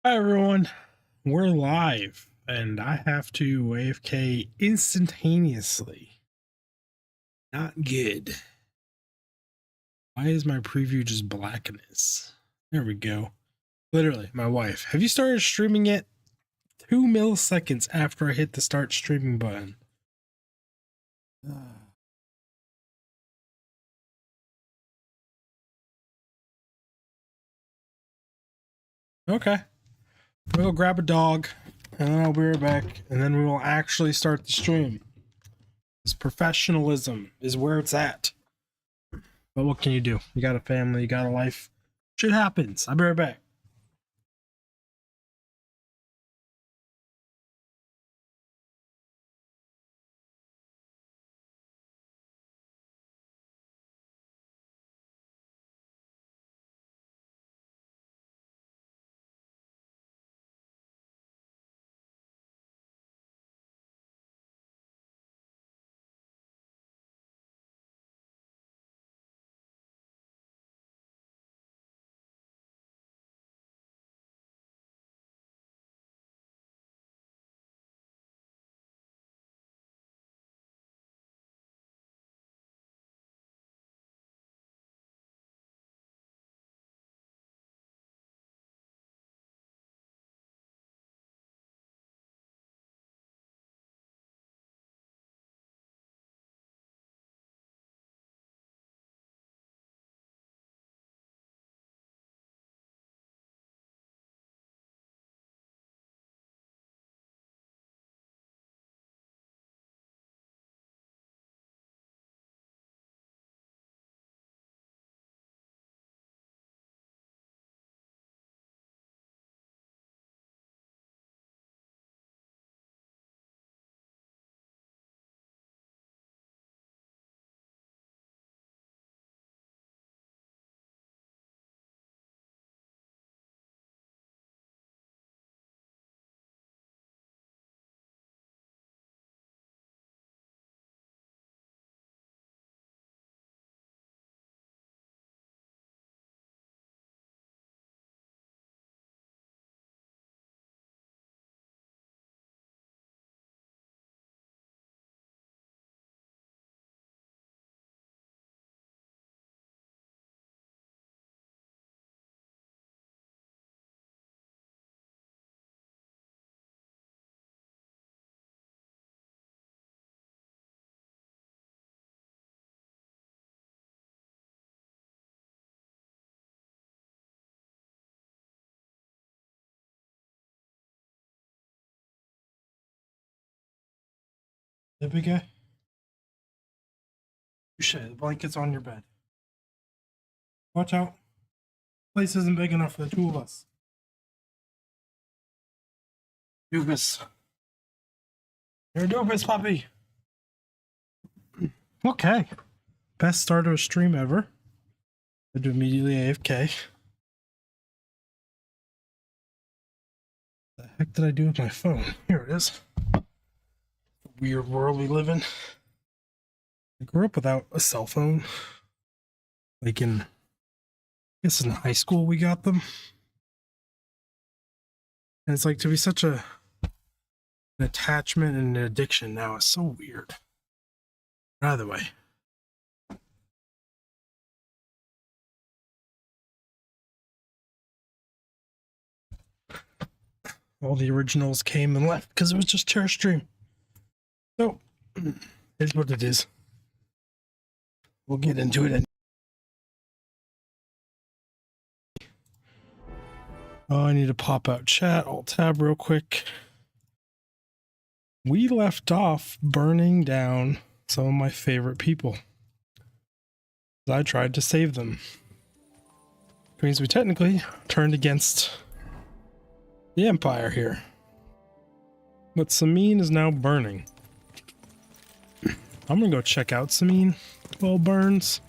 Hi everyone, we're live and I have to AFK instantaneously. Not good. Why is my preview just blackness? There we go. Literally, my wife. Have you started streaming yet? 2 milliseconds after I hit the start streaming button. Okay. We'll grab a dog and then I'll be right back and then we will actually start the stream. This professionalism is where it's at. But what can you do? You got a family, you got a life. Shit happens. I'll be right back. The big guy? Shit, the blanket's on your bed. Watch out. Place isn't big enough for the two of us. Doofus. You're a doofus, puppy. Okay. Best start of a stream ever. I do immediately AFK. The heck did I do with my phone? Here it is. Weird world we live in. I grew up without a cell phone. Like I guess in high school we got them. And it's like to be such an attachment and an addiction now is so weird. Either way. All the originals came and left because it was just chair stream. So, it's what it is. We'll get into it. Oh, I need to pop out chat. Alt tab real quick. We left off burning down some of my favorite people. I tried to save them. Which means we technically turned against the Empire here. But Samin is now burning. I'm gonna go check out Samin while it burns.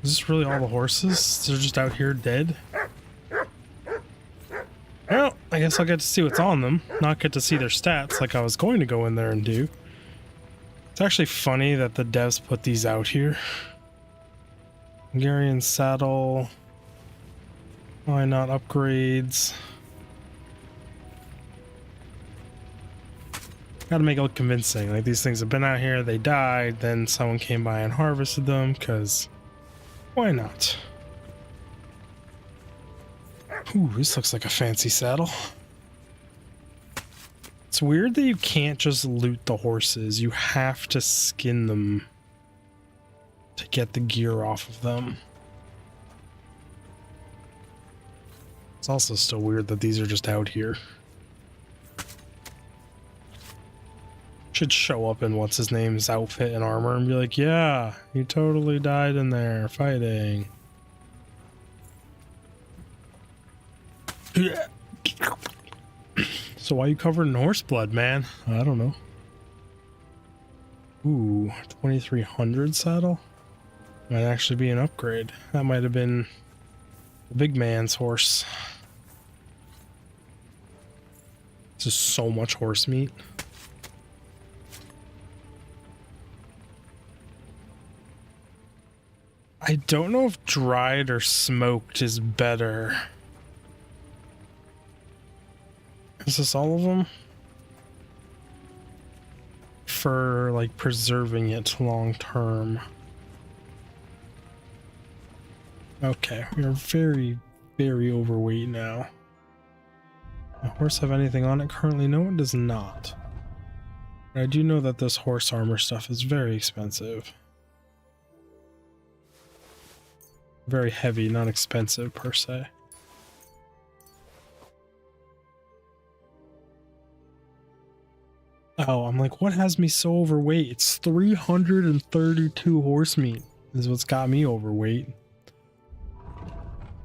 Is this really all the horses? They're just out here dead? Well, I guess I'll get to see what's on them, not get to see their stats like I was going to go in there and do. It's actually funny that the devs put these out here. Hungarian saddle. Why not upgrades? Gotta make it look convincing. Like, these things have been out here, they died, then someone came by and harvested them, because why not? Ooh, this looks like a fancy saddle. It's weird that you can't just loot the horses. You have to skin them to get the gear off of them. It's also still weird that these are just out here. Should show up in what's his name's outfit and armor and be like, yeah, you totally died in there fighting. So why you covered in horse blood, man? I don't know. Ooh, 2300 saddle? Might actually be an upgrade. That might have been the big man's horse. This is so much horse meat. I don't know if dried or smoked is better. Is this all of them? For like preserving it long term. Okay, we are very, very overweight now. Does the horse have anything on it currently? No, it does not. But I do know that this horse armor stuff is very expensive. Very heavy, not expensive per se. Oh, I'm like, what has me so overweight? It's 332 horse meat is what's got me overweight.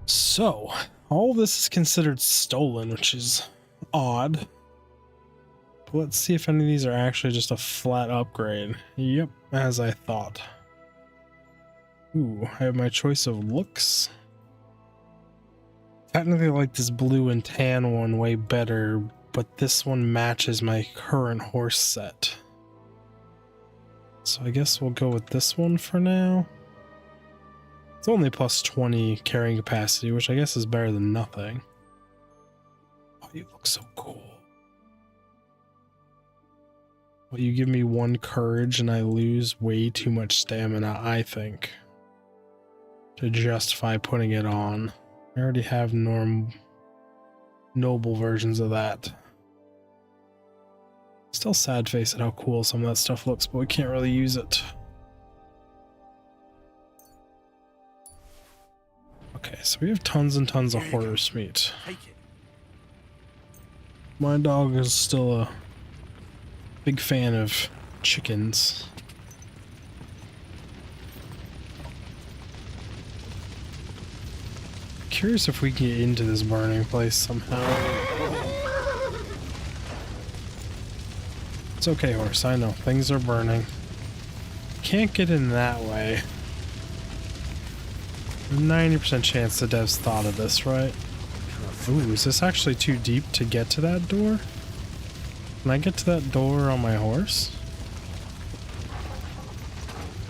So, all this is considered stolen, which is odd. But let's see if any of these are actually just a flat upgrade. Yep, as I thought. Ooh, I have my choice of looks. Technically I like this blue and tan one way better, but this one matches my current horse set. So I guess we'll go with this one for now. It's only plus 20 carrying capacity, which I guess is better than nothing. Oh, you look so cool. Well, you give me 1 courage and I lose way too much stamina, I think, to justify putting it on. I already have noble versions of that. Still sad face at how cool some of that stuff looks, but we can't really use it. Okay, so we have tons and tons of horse meat. My dog is still a big fan of chickens. Curious if we can get into this burning place somehow. It's okay, horse, I know. Things are burning. Can't get in that way. 90% chance the devs thought of this, right? Ooh, is this actually too deep to get to that door? Can I get to that door on my horse?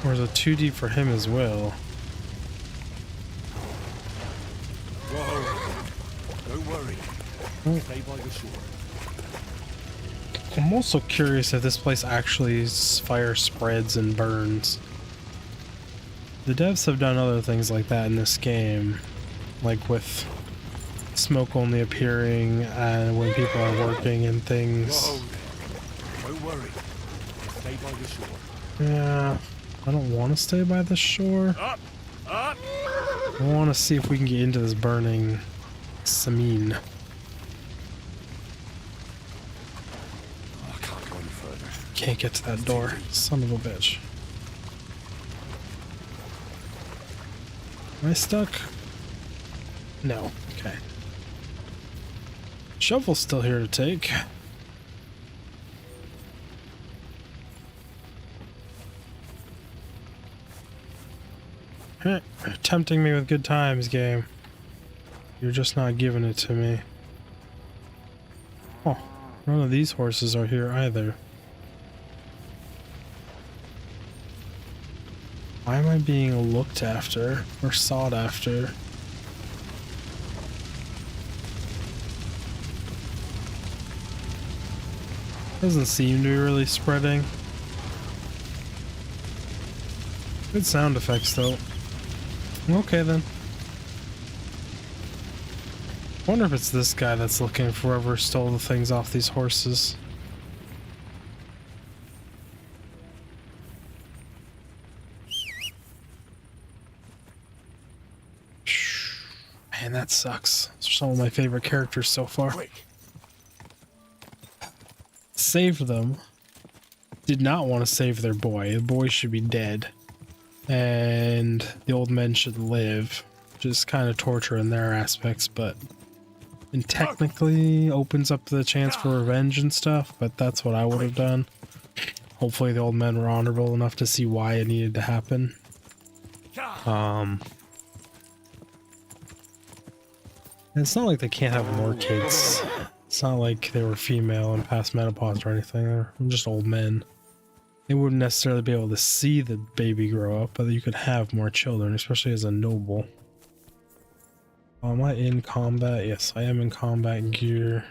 Or is it too deep for him as well? Whoa. Don't worry. Stay by the shore. I'm also curious if this place actually fire spreads and burns. The devs have done other things like that in this game, like with smoke only appearing and when people are working and things. Whoa. Don't worry. Stay by the shore. Yeah, I don't want to stay by the shore. Up! I want to see if we can get into this burning Samin. I can't go any further. Can't get to that door. Son of a bitch. Am I stuck? No. Okay. Shovel's still here to take. Tempting me with good times, game. You're just not giving it to me. Oh, none of these horses are here either. Why am I being looked after or sought after? Doesn't seem to be really spreading. Good sound effects though. Okay then. Wonder if it's this guy that's looking for whoever stole the things off these horses. Man, that sucks. Those are some of my favorite characters so far. Quick. Saved them. Did not want to save their boy. The boy should be dead. And the old men should live. Which is kind of torture in their aspects, but... And technically opens up the chance for revenge and stuff, but that's what I would have done. Hopefully the old men were honorable enough to see why it needed to happen. And it's not like they can't have more kids. It's not like they were female and past menopause or anything. They're just old men. They wouldn't necessarily be able to see the baby grow up, but you could have more children, especially as a noble. Am I in combat? Yes, I am in combat gear.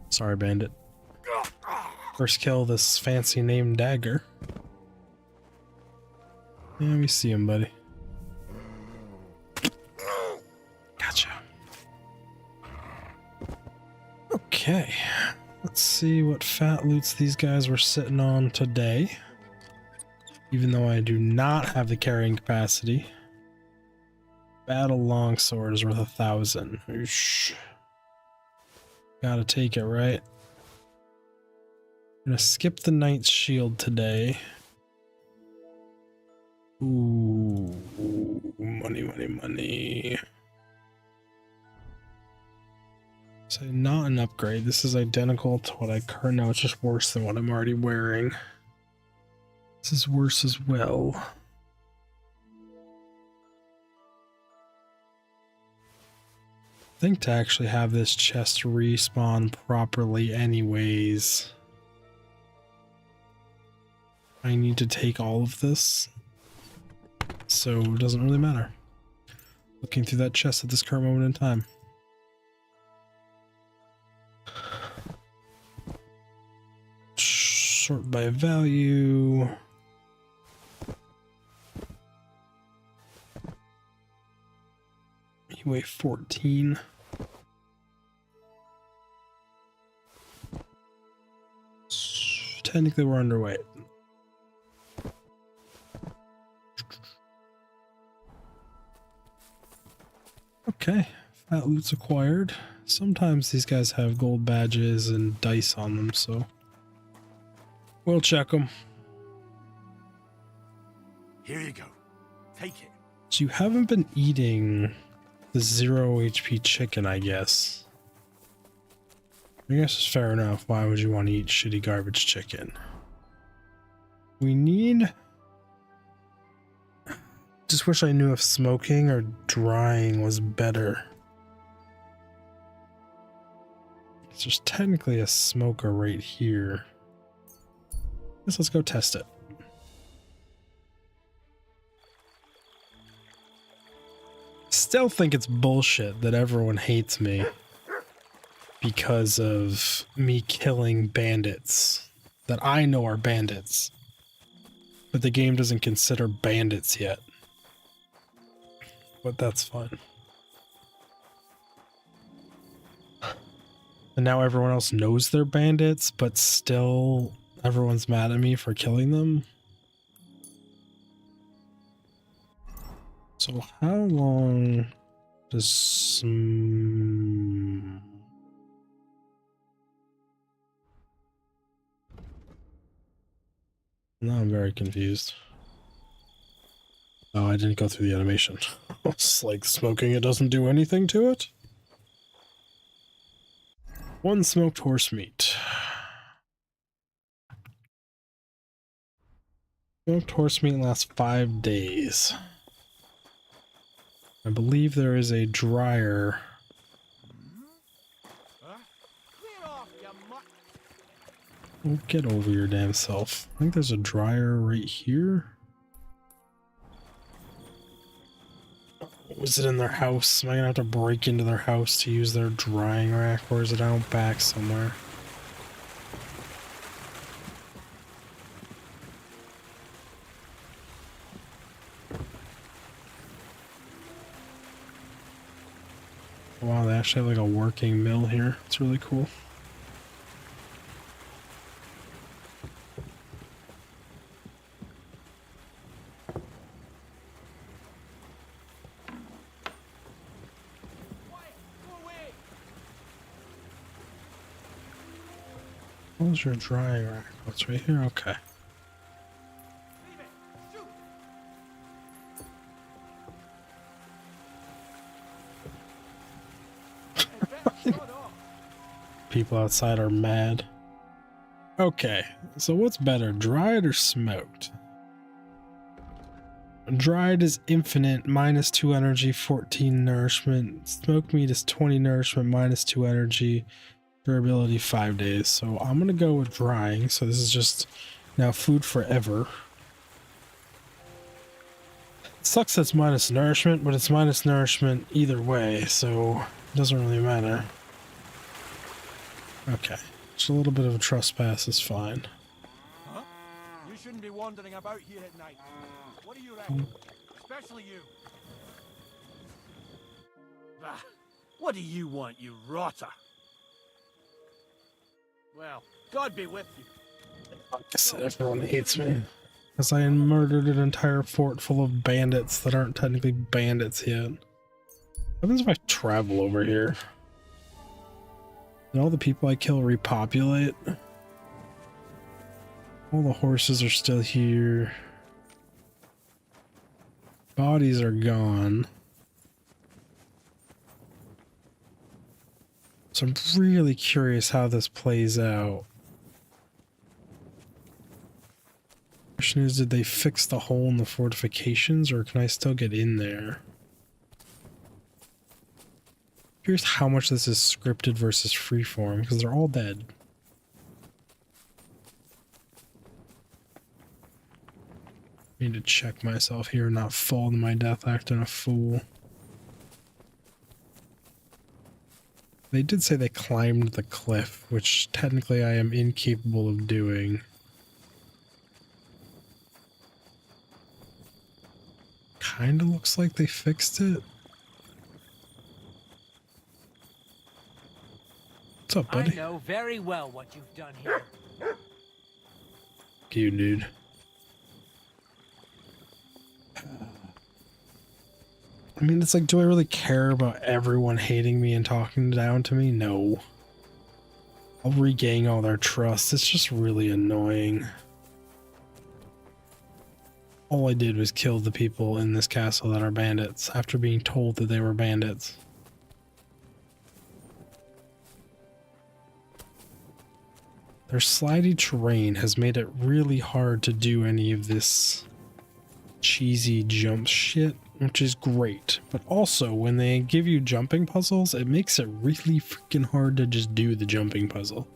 Sorry, bandit. First kill this fancy name dagger. Yeah, we see him, buddy. Gotcha. Okay, let's see what fat loots these guys were sitting on today. Even though I do not have the carrying capacity. Battle longsword is worth 1,000. Oosh. Gotta take it, right? I'm gonna skip the knight's shield today. Ooh, money, money, money. So not an upgrade. This is identical to what I currently know. It's just worse than what I'm already wearing. This is worse as well. I think to actually have this chest respawn properly anyways, I need to take all of this. So it doesn't really matter. Looking through that chest at this current moment in time. Sort by value. You weigh 14. Technically we're underweight. Okay, fat loot's acquired. Sometimes these guys have gold badges and dice on them, so we'll check them. Here you go. Take it. So you haven't been eating the 0 HP chicken, I guess. I guess it's fair enough. Why would you want to eat shitty garbage chicken? We need... Just wish I knew if smoking or drying was better. There's technically a smoker right here. Guess let's go test it. Still think it's bullshit that everyone hates me because of me killing bandits that I know are bandits, but the game doesn't consider bandits yet. But that's fine. And now everyone else knows they're bandits, but still everyone's mad at me for killing them. So how long does... Now I'm very confused. Oh, I didn't go through the animation. It's like smoking, it doesn't do anything to it. 1 smoked horse meat. Smoked horse meat lasts 5 days. I believe there is a dryer. Oh, get over your damn self. I think there's a dryer right here. is it in their house? Am I gonna have to break into their house to use their drying rack, or is it out back somewhere? Wow, they actually have like a working mill here. It's really cool. Where's your drying rack? Oh, it's right here? Okay. People outside are mad. Okay, so what's better, dried or smoked? Dried is infinite, minus 2 energy, 14 nourishment. Smoked meat is 20 nourishment, minus 2 energy, durability 5 days. So I'm gonna go with drying. So this is just now food forever. It sucks that's minus nourishment, but it's minus nourishment either way, so it doesn't really matter. Okay, just a little bit of a trespass is fine. Huh? You shouldn't be wandering about here at night. What do you reckon? Especially you. Bah, what do you want, you rotter? Well, God be with you. Like I said, everyone hates me. Because I murdered an entire fort full of bandits that aren't technically bandits yet. What happens if I travel over here? Did all the people I kill repopulate? All the horses are still here. Bodies are gone. So I'm really curious how this plays out. Question is, did they fix the hole in the fortifications, or can I still get in there? Curious how much this is scripted versus freeform, because they're all dead. Need to check myself here and not fall to my death acting a fool. They did say they climbed the cliff, which technically I am incapable of doing. Kinda looks like they fixed it. What's up, buddy? I know very well what you've done here. Fuck you, dude. I mean, it's like, do I really care about everyone hating me and talking down to me? No. I'll regain all their trust. It's just really annoying. All I did was kill the people in this castle that are bandits after being told that they were bandits. Their slidey terrain has made it really hard to do any of this cheesy jump shit, which is great. But also, when they give you jumping puzzles, it makes it really freaking hard to just do the jumping puzzle.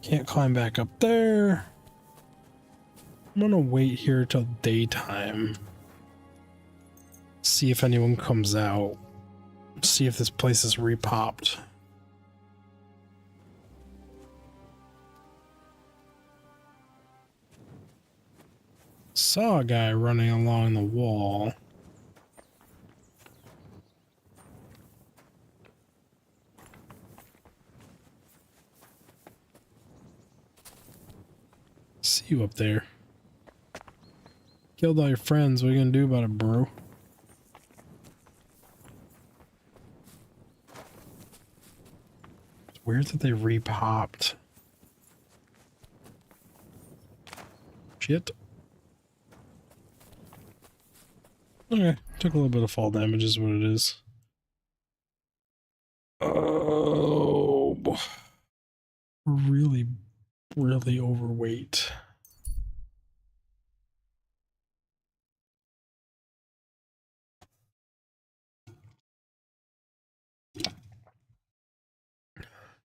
Can't climb back up there. I'm gonna wait here till daytime. See if anyone comes out. See if this place is repopped. Saw a guy running along the wall. See you up there. Killed all your friends. What are you gonna do about it, bro? It's weird that they repopped. Shit. Okay, took a little bit of fall damage is what it is. Oh, really, really overweight.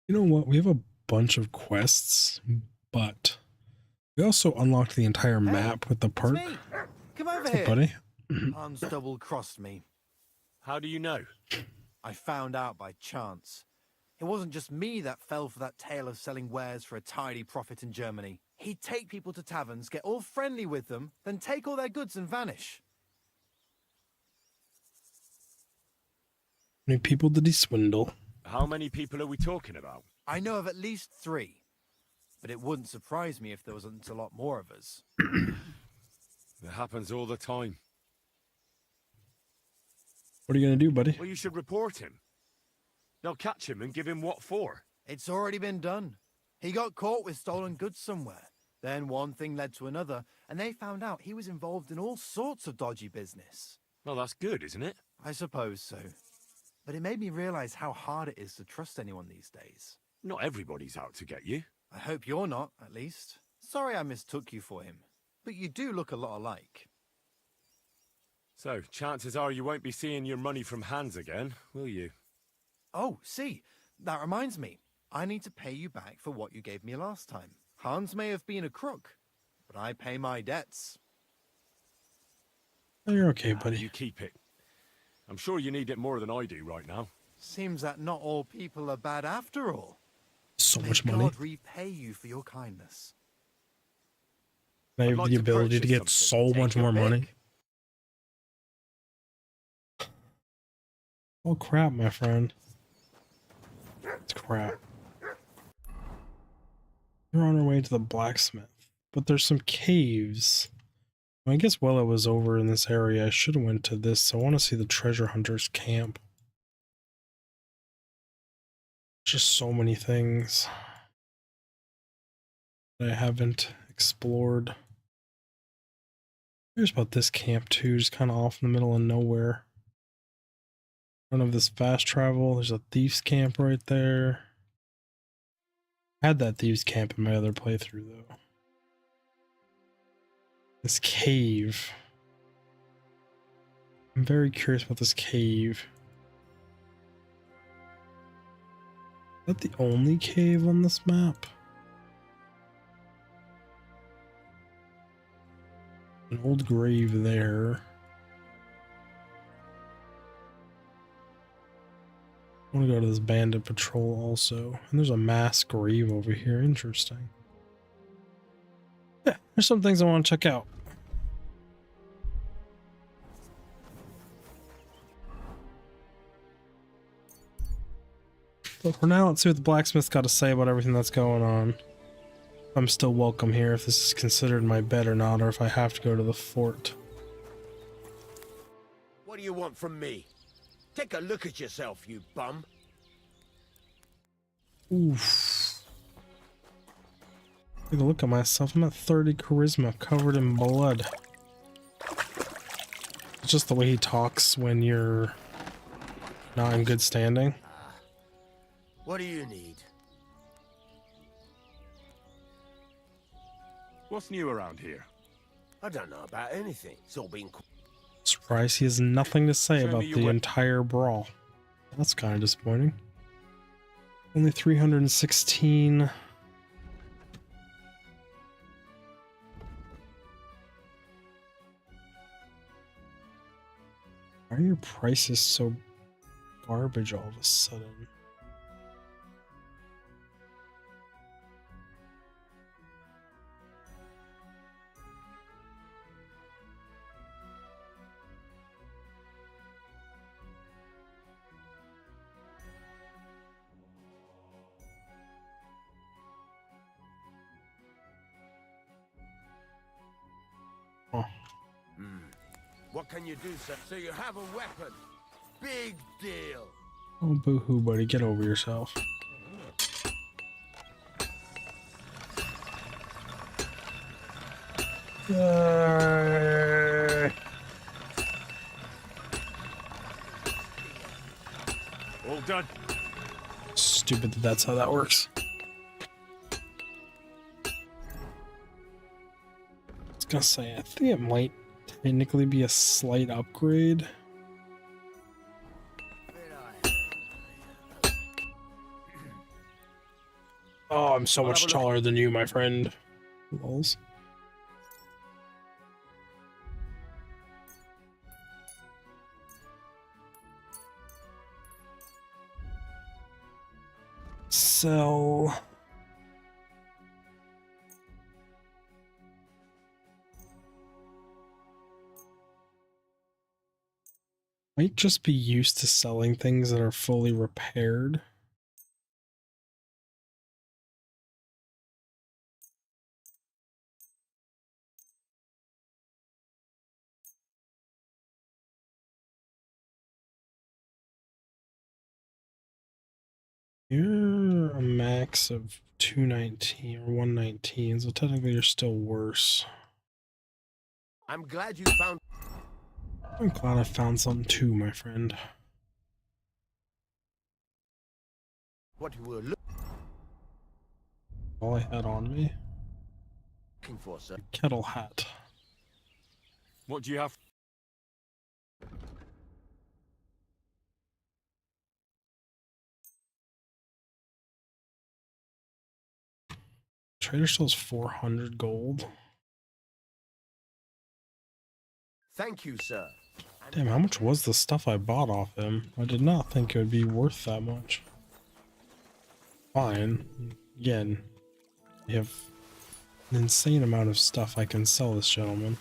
You know what? We have a bunch of quests, but we also unlocked the entire map with the park. Come over What's here. up, buddy? Hans double-crossed me. How do you know? I found out by chance. It wasn't just me that fell for that tale of selling wares for a tidy profit in Germany. He'd take people to taverns, get all friendly with them, then take all their goods and vanish. How many people did he swindle? How many people are we talking about? I know of at least 3. But it wouldn't surprise me if there wasn't a lot more of us. It happens all the time. What are you gonna do, buddy? Well, you should report him. They'll catch him and give him what for. It's already been done. He got caught with stolen goods somewhere. Then one thing led to another, and they found out he was involved in all sorts of dodgy business. Well, that's good, isn't it? I suppose so. But it made me realize how hard it is to trust anyone these days. Not everybody's out to get you. I hope you're not, at least. Sorry I mistook you for him. But you do look a lot alike. So, chances are you won't be seeing your money from Hans again, will you? Oh, see, that reminds me. I need to pay you back for what you gave me last time. Hans may have been a crook, but I pay my debts. Oh, you're okay, buddy. You keep it. I'm sure you need it more than I do right now. Seems that not all people are bad after all. So May much money. God repay you for your kindness. I I'd have like the to ability to purchase get something. so Take much your more money. pick. Oh crap, my friend. It's crap. We're on our way to the blacksmith, but there's some caves. I guess while I was over in this area, I should have went to this. I want to see the treasure hunter's camp. Just so many things that I haven't explored. Here's about this camp too, just kind of off in the middle of nowhere. None of this fast travel. There's a thieves camp right there. I had that thieves camp in my other playthrough though. This cave. I'm very curious about this cave. Is that the only cave on this map? An old grave there. I want to go to this bandit patrol also. And there's a mass grave over here. Interesting. Yeah, there's some things I want to check out. But for now, let's see what the blacksmith's got to say about everything that's going on. I'm still welcome here, if this is considered my bed or not, or if I have to go to the fort. What do you want from me? Take a look at yourself, you bum. Oof. Take a look at myself. I'm at 30 charisma, covered in blood. It's just the way he talks when you're not in good standing. What do you need? What's new around here? I don't know about anything. It's all been... Surprised he has nothing to say Show me about your the web- entire brawl. That's kind of disappointing. Only 316. Why are your prices so garbage all of a sudden? Oh. What can you do, sir? So you have a weapon. Big deal. Oh, boo-hoo, buddy. Get over yourself. All done. Stupid that that's how that works. I was gonna say, I think it might technically be a slight upgrade. Oh, I'm so I'll much have a look. taller than you, my friend. Lols. sell. Might just be used to selling things that are fully repaired. You're a max of 219 or 119, so technically you're still worse. I'm glad you found I'm glad I found something too, my friend. what you were All I had on me. looking for, sir. Kettle hat. What do you have? Trader sells 400 gold. Thank you, sir. Damn, how much was the stuff I bought off him? I did not think it would be worth that much. Fine. Again, I have an insane amount of stuff I can sell this gentleman.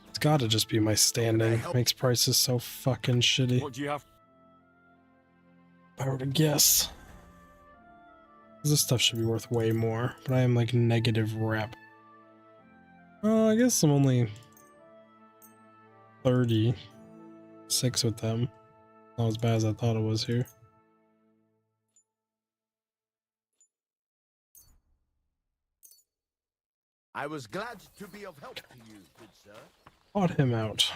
It's gotta just be my standing. Makes prices so fucking shitty. What do you have? If I were to guess. This stuff should be worth way more, but I am like negative rep. I guess I'm only 36 with them. Not as bad as I thought it was here. I was glad to be of help to you, good sir. Bought him out.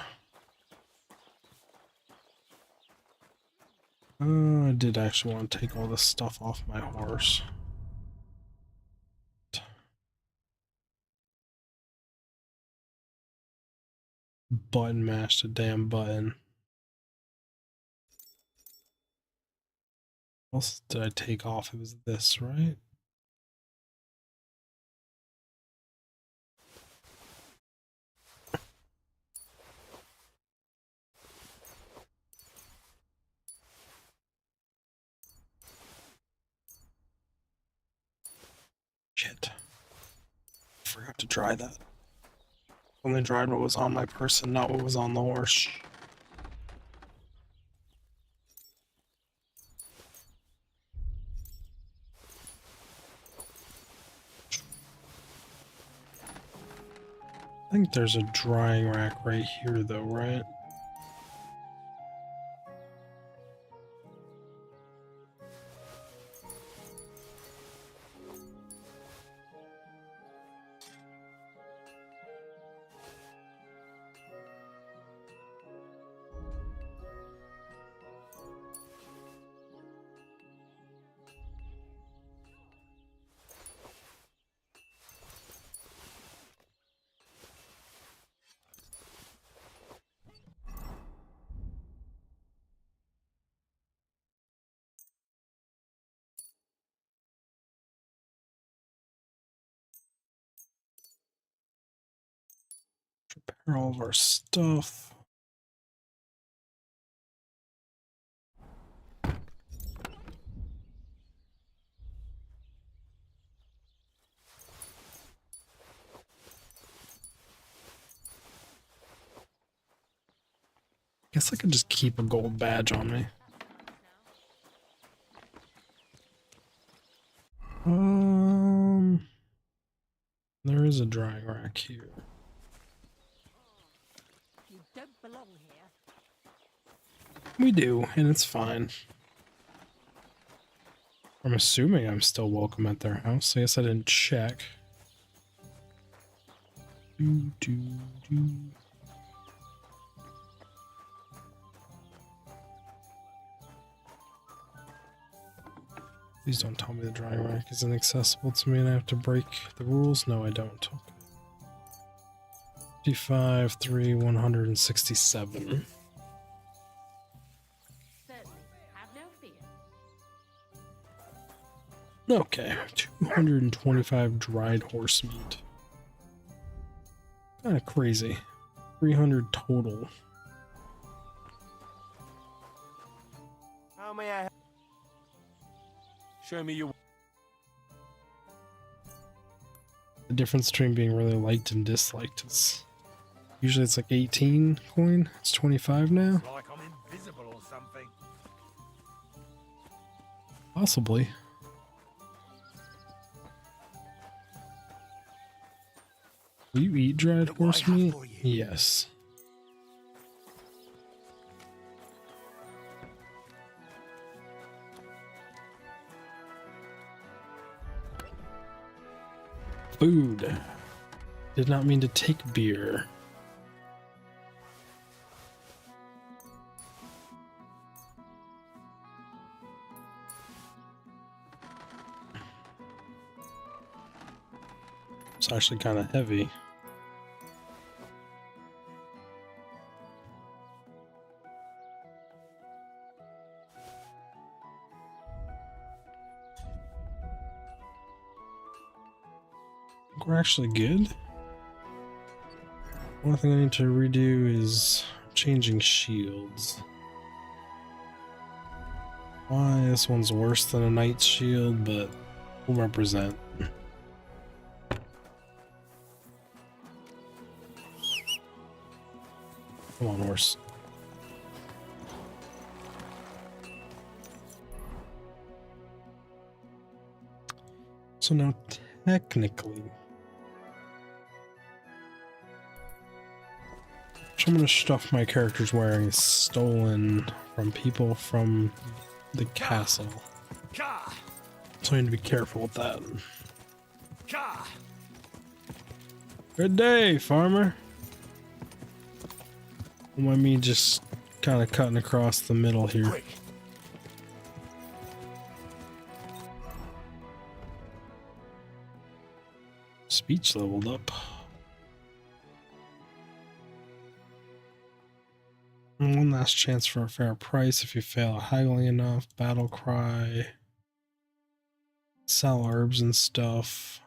I did actually want to take all this stuff off my horse. Button mashed a damn button. What else did I take off? It was this, right? Shit. Forgot to dry that. Only dried what was on my person, not what was on the horse. I think there's a drying rack right here though, right? Prepare all of our stuff. Guess I could just keep a gold badge on me. There is a drying rack here. You don't belong here. We do, and it's fine. I'm assuming I'm still welcome at their house. I guess I didn't check. Do, do, do. Please don't tell me the drying rack is inaccessible to me and I have to break the rules. No, I don't. Okay. 55, 3, 167. Certainly. Have no fear. Okay, 225 dried horse meat. Kind of crazy. 300 total. How may I help? Show me your... The difference between being really liked and disliked is usually it's like 18 coin. It's 25 now. Like I'm invisible or something. Possibly. Will you eat dried Look what I horse have meat? for you. Yes. Food. Did not mean to take beer. It's actually kind of heavy. We're actually good. One thing I need to redo is changing shields. Why this one's worse than a knight's shield, but will represent. Come on, horse. So now technically, some of the stuff my character's wearing is stolen from people from the castle. Ka! So I need to be careful with that. Ka! Good day, farmer. Don't mind me just kind of cutting across the middle here. Quick! Speech leveled up. One last chance for a fair price if you fail at haggling enough. Battle cry. Sell herbs and stuff.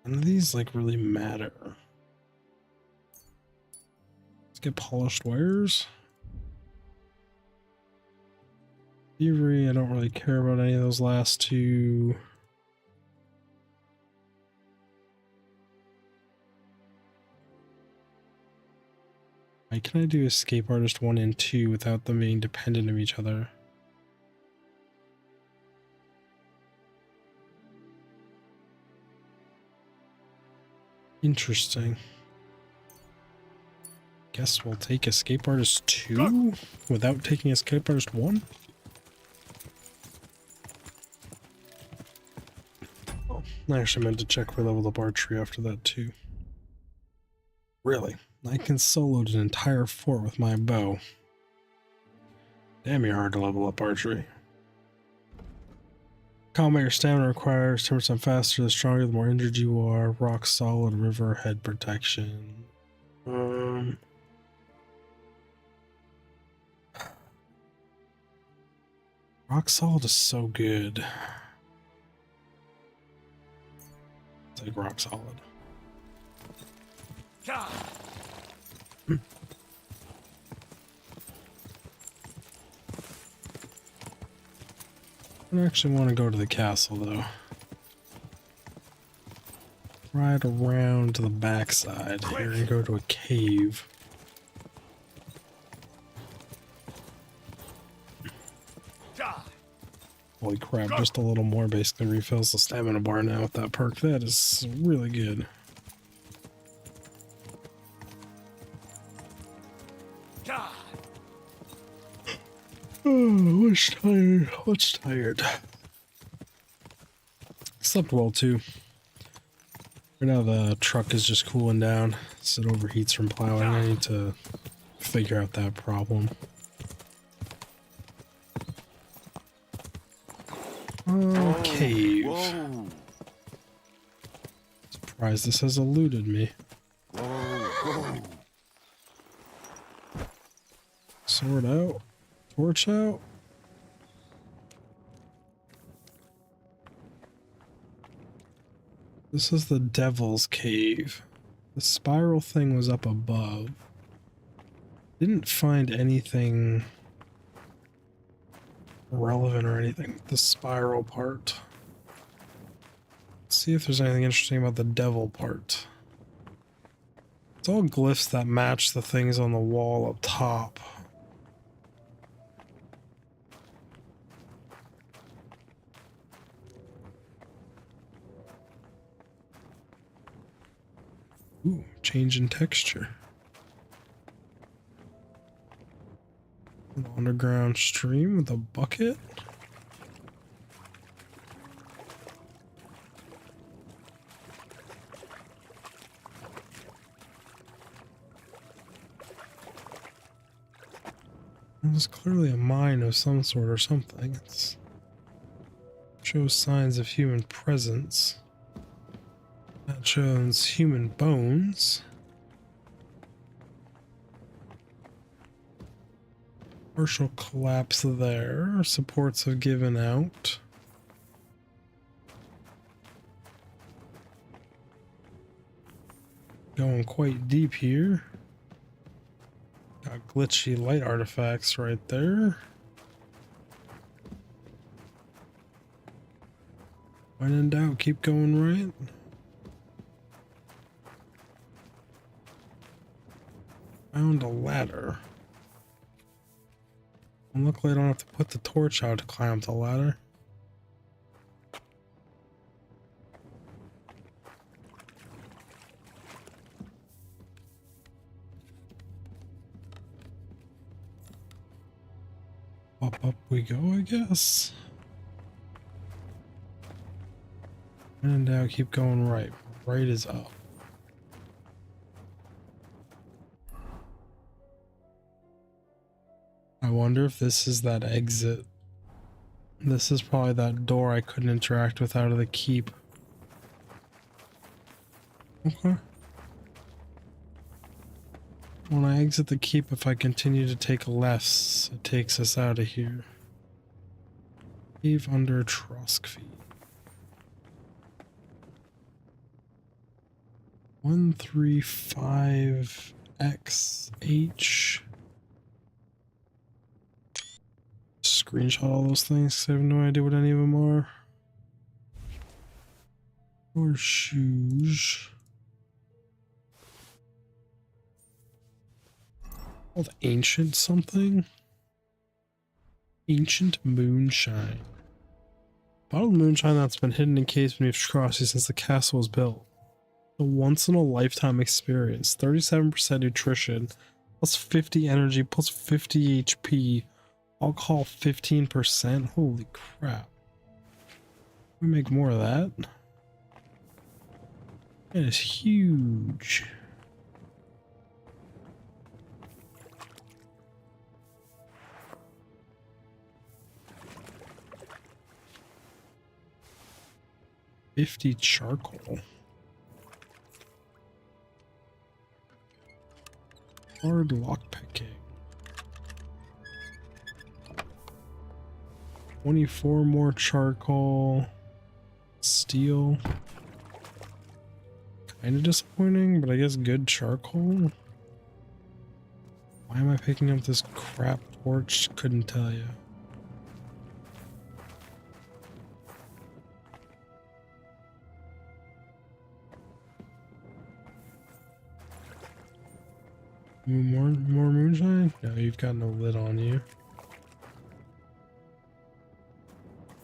None of these like really matter. Let's get polished wares. Thievery, I don't really care about any of those last two. Why can I do Escape Artist 1 and 2 without them being dependent of each other? Interesting. Guess we'll take Escape Artist 2 without taking Escape Artist 1? Oh, I actually meant to check for leveled up archery after that too. Really? I can soloed an entire fort with my bow. Damn, you're hard to level up archery. Combat your stamina requires 10% faster, the stronger, the more injured you are. Rock solid, river, head protection. Rock solid is so good. It's like rock solid. Ka! I don't actually want to go to the castle though. Right around to the backside here and go to a cave. Ka! Holy crap, just a little more basically refills the stamina bar now with that perk. That is really good. Ka! Oh, what's tired? What's tired? Slept well too. Right now the truck is just cooling down. So it overheats from plowing. I need to figure out that problem. Oh, cave. Whoa! Surprised this has eluded me. Whoa! Sword out. Torch out. This is the Devil's Cave. The spiral thing was up above. Didn't find anything relevant or anything with the spiral part. Let's see if there's anything interesting about the devil part. It's all glyphs that match the things on the wall up top. Ooh, change in texture. An underground stream with a bucket. It's clearly a mine of some sort or something. It shows signs of human presence. That shows human bones. Partial collapse there. Supports have given out. Going quite deep here. Got glitchy light artifacts right there. When in doubt, keep going right. Found a ladder. And luckily I don't have to put the torch out to climb up the ladder. Up we go, I guess. And now keep going right. Right is up. I wonder if this is that exit. This is probably that door I couldn't interact with out of the keep. Okay. When I exit the keep, if I continue to take lefts, it takes us out of here. Cave under Troskfeed. 135XH. Screenshot all those things because I have no idea what any of them are. Or shoes. Called ancient something? Ancient moonshine. Bottled moonshine that's been hidden in caves beneath Trosky since the castle was built. A once in a lifetime experience. 37% nutrition, plus 50 energy, plus 50 HP. Alcohol 15%. Holy crap. We make more of that. That is huge. $50 charcoal. Hard lockpicking. 24 more charcoal. Steel. Kind of disappointing, but I guess good charcoal. Why am I picking up this crap torch? Couldn't tell you. More moonshine? No, you've got no lid on you.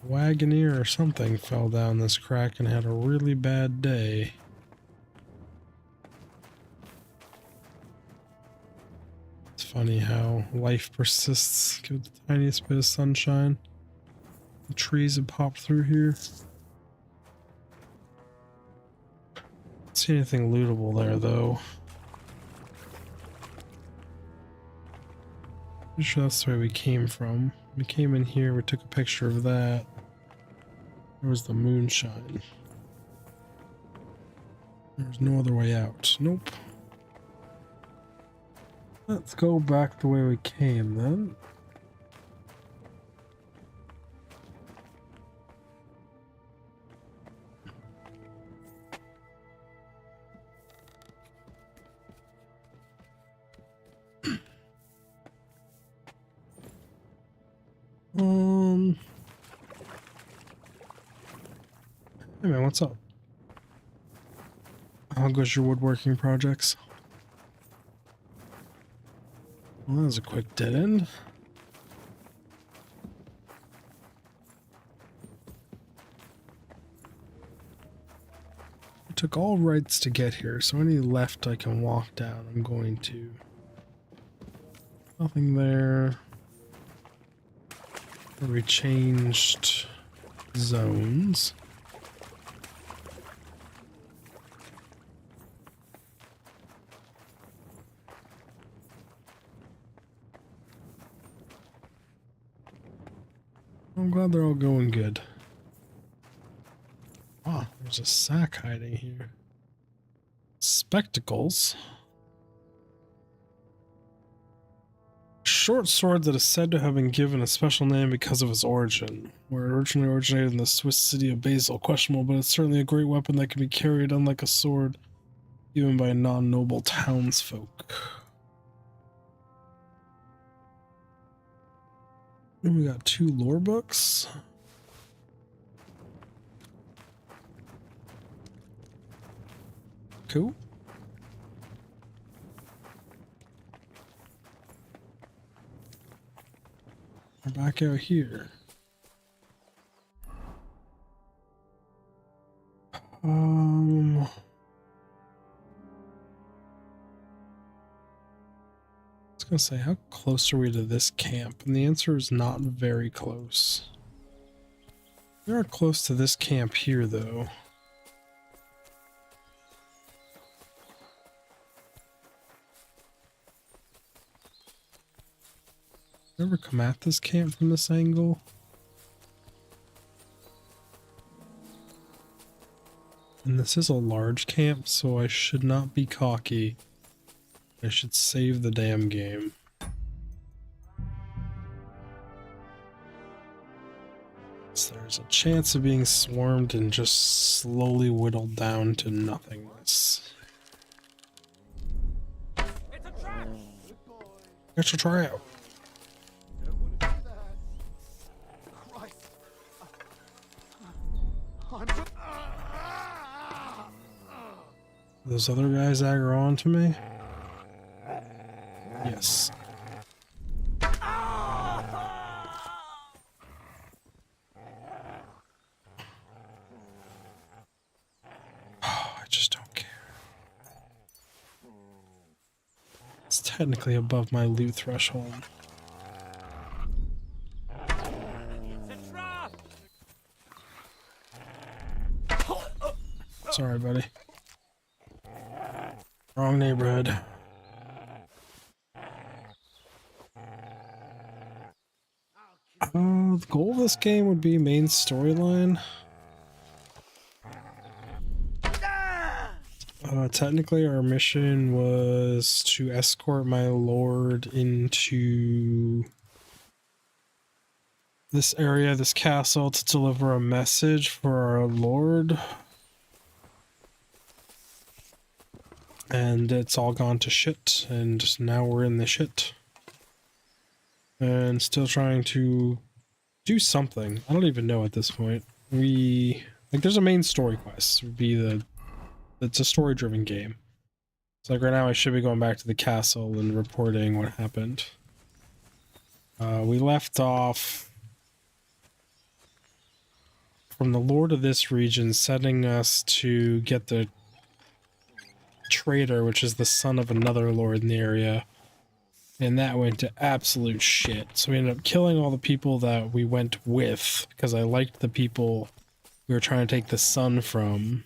Wagoneer or something fell down this crack and had a really bad day. It's funny how life persists. Give it the tiniest bit of sunshine. The trees have popped through here. Don't see anything lootable there though. Pretty sure that's the way we came from. We came in here, we took a picture of that. There was the moonshine. There's no other way out. Nope. Let's go back the way we came then. Hey man, what's up? How goes your woodworking projects? Well, that was a quick dead end. I took all rights to get here, so any left I can walk down, I'm going to. Nothing there. We changed zones. I'm glad they're all going good. Ah, there's a sack hiding here. Spectacles. Short sword that is said to have been given a special name because of its origin. Where it originally originated in the Swiss city of Basel, questionable, but it's certainly a great weapon that can be carried, unlike a sword, even by non-noble townsfolk. And we got 2 lore books. Cool. We're back out here. I was gonna say, how close are we to this camp? And the answer is not very close. We are close to this camp here, though. Ever come at this camp from this angle? And this is a large camp, so I should not be cocky. I should save the damn game. So there's a chance of being swarmed and just slowly whittled down to nothingness. It's a trap! It's a trap. Those other guys aggro on to me? Yes. I just don't care. It's technically above my loot threshold. It's a trap! Sorry, buddy. Wrong neighborhood. The goal of this game would be main storyline. Technically our mission was to escort my lord into this area, this castle, to deliver a message for our lord. And it's all gone to shit, and now we're in the shit. And still trying to do something. I don't even know at this point. There's a main story quest. It's a story-driven game. So like right now I should be going back to the castle and reporting what happened. We left off from the lord of this region sending us to get the trader, which is the son of another lord in the area, and that went to absolute shit. So we ended up killing all the people that we went with because I liked the people we were trying to take the son from,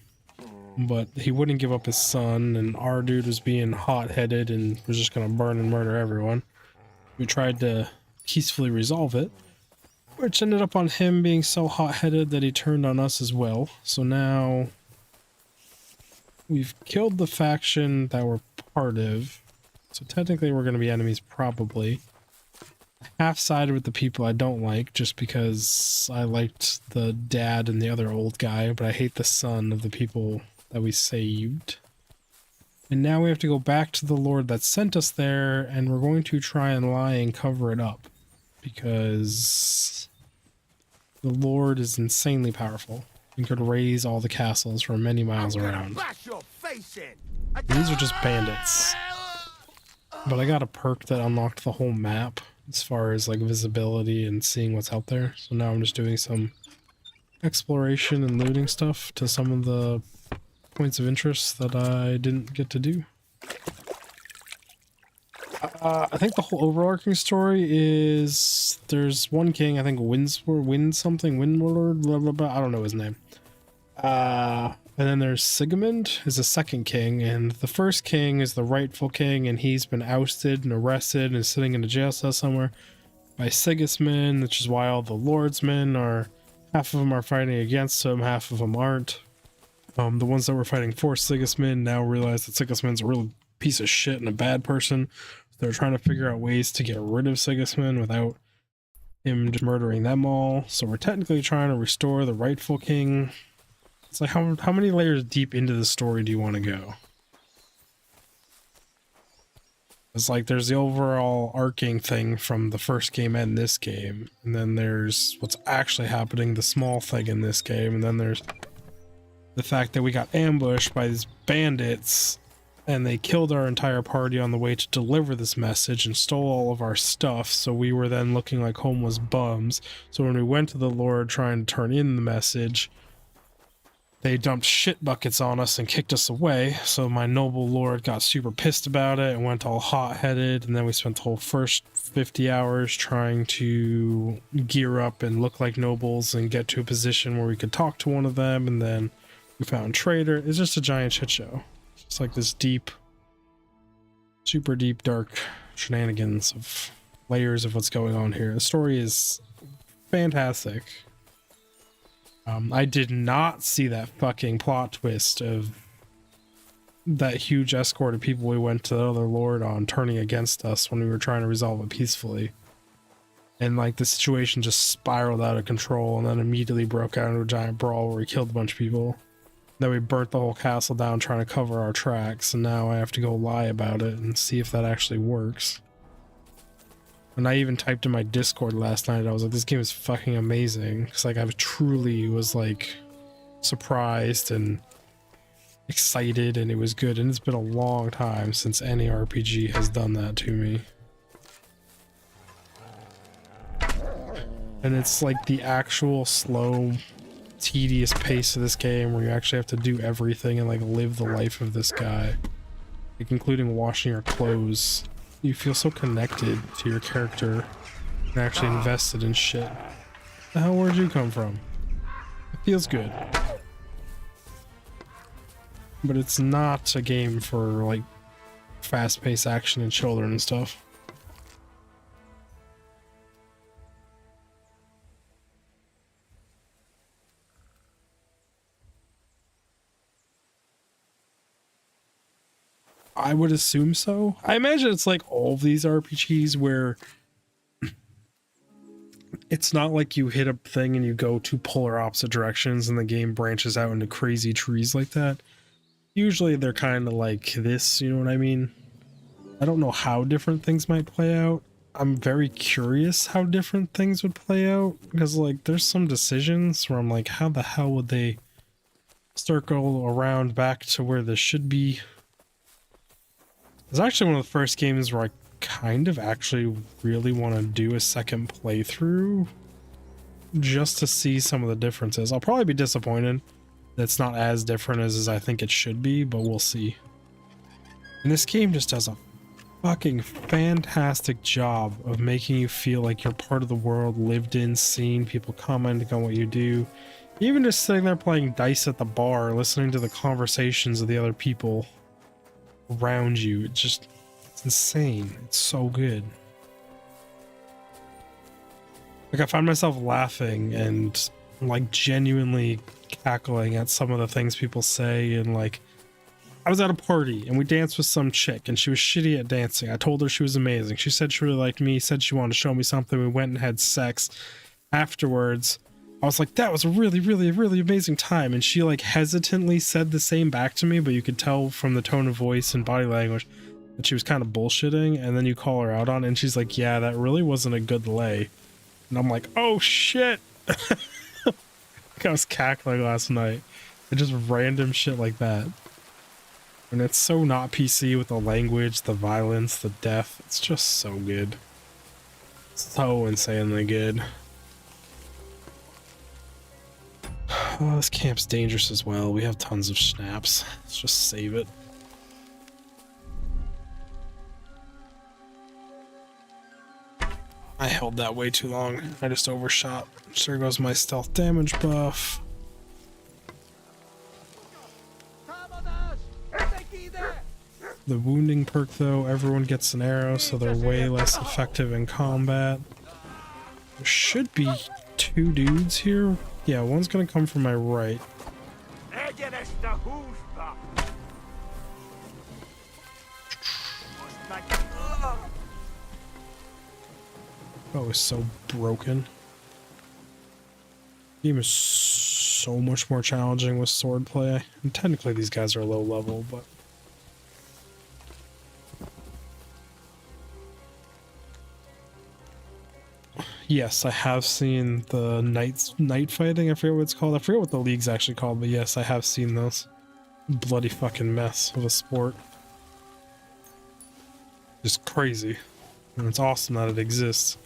but he wouldn't give up his son, and our dude was being hot-headed and was just gonna burn and murder everyone. We tried to peacefully resolve it, which ended up on him being so hot-headed that he turned on us as well. So now we've killed the faction that we're part of, so technically we're going to be enemies probably. Half-sided with the people I don't like, just because I liked the dad and the other old guy, but I hate the son of the people that we saved. And now we have to go back to the lord that sent us there, and we're going to try and lie and cover it up. because the Lord is insanely powerful and could raise all the castles for many miles I'm gonna around. bash your face in. These are just bandits. But I got a perk that unlocked the whole map as far as like visibility and seeing what's out there. So now I'm just doing some exploration and looting stuff to some of the points of interest that I didn't get to do. I think the whole overarching story is there's one king, I think Windlord, blah blah blah. I don't know his name. And then there's Sigmund is the second king, and the first king is the rightful king, and he's been ousted and arrested and is sitting in a jail cell somewhere by Sigismund, which is why all the lordsmen are, half of them are fighting against him, half of them aren't. The ones that were fighting for Sigismund now realize that Sigismund's a real piece of shit and a bad person. So they're trying to figure out ways to get rid of Sigismund without him just murdering them all. So we're technically trying to restore the rightful king. It's like, how many layers deep into the story do you want to go? It's like there's the overall arcing thing from the first game and this game, and then there's what's actually happening, the small thing in this game, and then there's the fact that we got ambushed by these bandits and they killed our entire party on the way to deliver this message and stole all of our stuff, so we were then looking like homeless bums. So when we went to the Lord trying to turn in the message, they dumped shit buckets on us and kicked us away. So my noble lord got super pissed about it and went all hot-headed, and then we spent the whole first 50 hours trying to gear up and look like nobles and get to a position where we could talk to one of them, and then we found traitor. It's just a giant shit show. It's like this deep, super deep, dark shenanigans of layers of what's going on here. The story is fantastic. I did not see that fucking plot twist of that huge escort of people we went to the other lord on turning against us when we were trying to resolve it peacefully. And like the situation just spiraled out of control and then immediately broke out into a giant brawl where we killed a bunch of people. Then we burnt the whole castle down trying to cover our tracks, and now I have to go lie about it and see if that actually works. And I even typed in my Discord last night, I was like, this game is fucking amazing. Because like I truly was like surprised and excited, and it was good. And it's been a long time since any RPG has done that to me. And it's like the actual slow, tedious pace of this game where you actually have to do everything and like live the life of this guy. Like including washing your clothes. You feel so connected to your character and actually invested in shit. The hell, where'd you come from? It feels good. But it's not a game for like fast-paced action and children and stuff. I would assume so. I imagine it's like all of these RPGs where it's not like you hit a thing and you go two polar opposite directions and the game branches out into crazy trees like that. Usually they're kind of like this, you know what I mean? I don't know how different things might play out. I'm very curious how different things would play out, because like there's some decisions where I'm like, how the hell would they circle around back to where this should be? It's actually one of the first games where I kind of actually really want to do a second playthrough just to see some of the differences. I'll probably be disappointed that it's not as different as I think it should be, but we'll see. And this game just does a fucking fantastic job of making you feel like you're part of the world, lived in, seen, people commenting on what you do. Even just sitting there playing dice at the bar, listening to the conversations of the other people around you. It's insane. It's so good. Like I find myself laughing and like genuinely cackling at some of the things people say, and like I was at a party and we danced with some chick and she was shitty at dancing. I told her she was amazing. She said she really liked me, said she wanted to show me something. We went and had sex. Afterwards, I was like, that was a really, really, really amazing time. And she like hesitantly said the same back to me, but you could tell from the tone of voice and body language that she was kind of bullshitting, and then you call her out on it, and she's like, yeah, that really wasn't a good lay. And I'm like, oh shit. Like I was cackling last night. And just random shit like that. And it's so not PC with the language, the violence, the death. It's just so good. So insanely good. Oh, this camp's dangerous as well. We have tons of snaps. Let's just save it. I held that way too long. I just overshot. So there goes my stealth damage buff. The wounding perk though, everyone gets an arrow, so they're way less effective in combat. There should be 2 dudes here. Yeah, one's gonna come from my right. Oh, it's so broken. Game is so much more challenging with swordplay. And technically these guys are low level, but yes, I have seen the night fighting. I forget what it's called. I forget what the league's actually called, but yes, I have seen those. Bloody fucking mess of a sport. Just crazy. And it's awesome that it exists.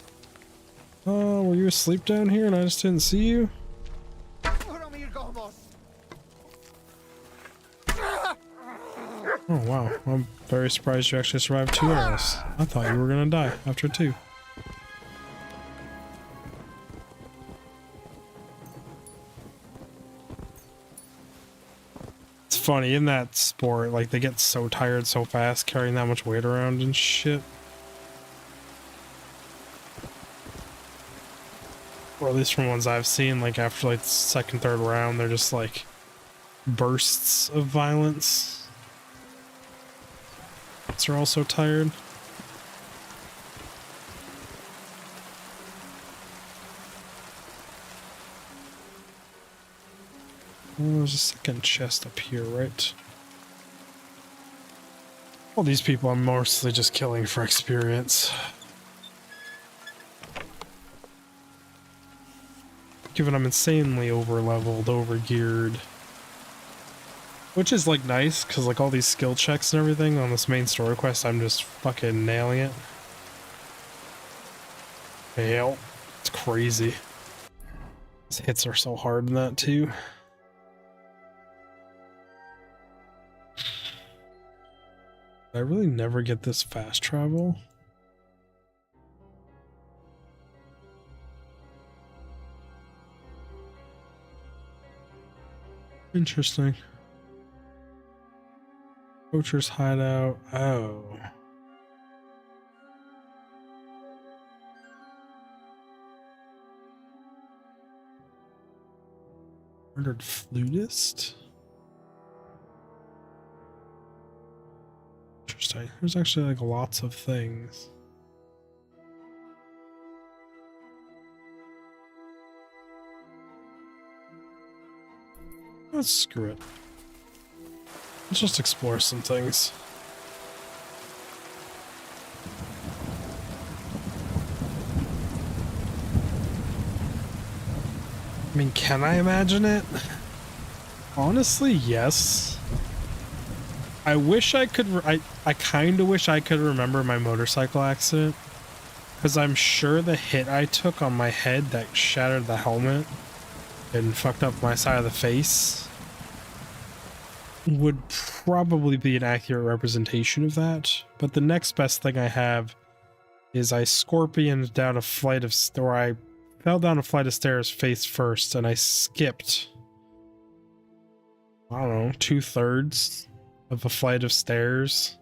Oh, were you asleep down here and I just didn't see you? Oh wow, I'm very surprised you actually survived 2 arrows. I thought you were gonna die after 2. It's funny, in that sport, like, they get so tired so fast carrying that much weight around and shit. Or at least from ones I've seen, like after like the 2nd, 3rd round, they're just like bursts of violence. They're also tired. Oh, there's a 2nd chest up here, right? All these people I'm mostly just killing for experience. Given I'm insanely over-leveled, over-geared. Which is, like, nice, because, like, all these skill checks and everything on this main story quest, I'm just fucking nailing it. Hell, it's crazy. These hits are so hard in that, too. I really never get this fast travel. Interesting. Poacher's hideout. Oh. Murdered flutist? Interesting. There's actually like lots of things. Let's screw it. Let's just explore some things. I mean, can I imagine it? Honestly, yes. I wish I could, I kind of wish I could remember my motorcycle accident. Because I'm sure the hit I took on my head that shattered the helmet and fucked up my side of the face would probably be an accurate representation of that. But the next best thing I have is I scorpioned down a flight of, or I fell down a flight of stairs face first and I skipped, I don't know, 2/3 of a flight of stairs.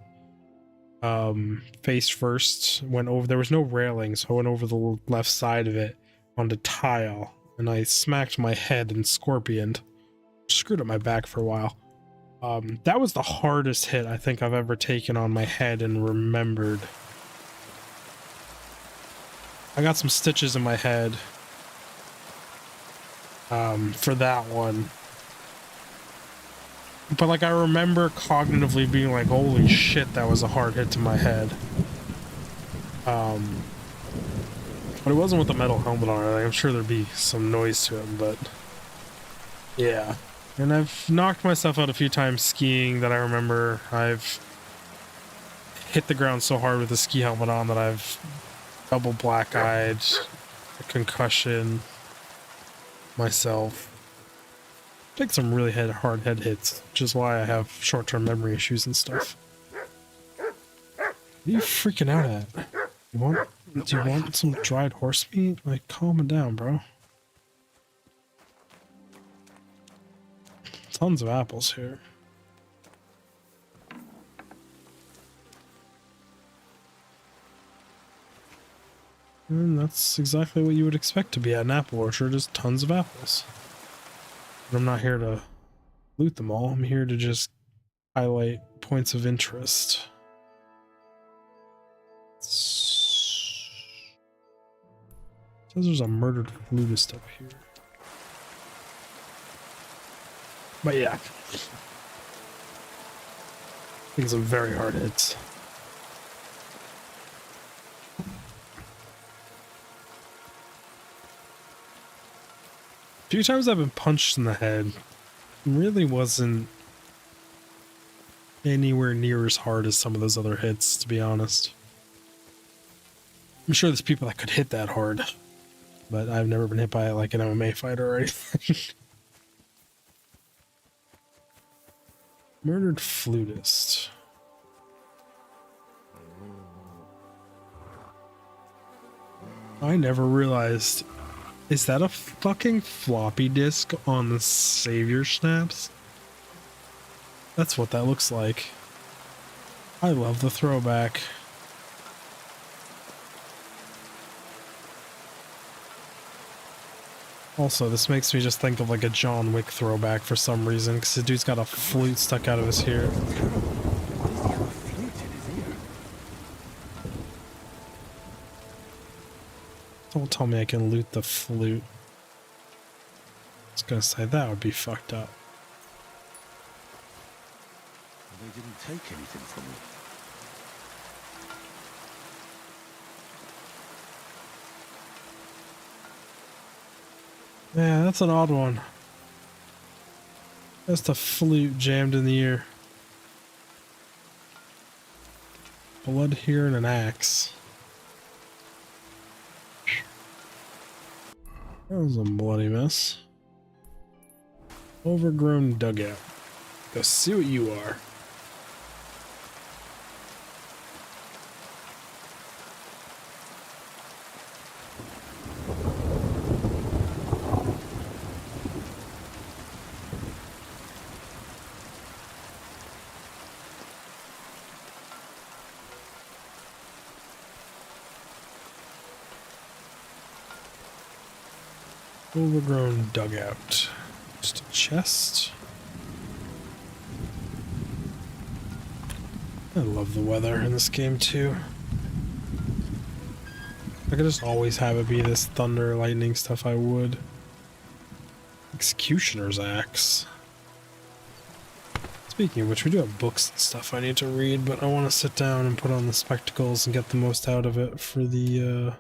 Face first, went over, there was no railing, so I went over the left side of it onto tile and I smacked my head and scorpioned. Screwed up my back for a while. That was the hardest hit I think I've ever taken on my head and remembered. I got some stitches in my head for that one. But like I remember cognitively being like, holy shit, that was a hard hit to my head. But it wasn't with the metal helmet on it. I'm sure there'd be some noise to it, but yeah. And I've knocked myself out a few times skiing that I remember. I've hit the ground so hard with the ski helmet on that I've double black-eyed, a concussion myself. Take some really hard head hits, which is why I have short-term memory issues and stuff. What are you freaking out at? Do you want some dried horse meat? Like, calm it down, bro. Tons of apples here. And that's exactly what you would expect to be at an apple orchard, is tons of apples. But I'm not here to loot them all. I'm here to just highlight points of interest. Says there's a murdered flutist up here. But yeah. I think some very hard hits. A few times I've been punched in the head. It really wasn't anywhere near as hard as some of those other hits, to be honest. I'm sure there's people that could hit that hard, but I've never been hit by like an MMA fighter or anything. Murdered flutist. I never realized. Is that a fucking floppy disk on the Savior snaps? That's what that looks like. I love the throwback. Also, this makes me just think of like a John Wick throwback for some reason, because the dude's got a flute stuck out of his ear. Don't tell me I can loot the flute. I was gonna say that would be fucked up. They didn't take anything from me. Yeah, that's an odd one. That's the flute jammed in the ear. Blood here and an axe. That was a bloody mess. Overgrown dugout. Go see what you are. Overgrown dugout. Just a chest. I love the weather in this game too. If I could just always have it be this thunder, lightning stuff, I would. Executioner's axe. Speaking of which, we do have books and stuff I need to read, but I want to sit down and put on the spectacles and get the most out of it for the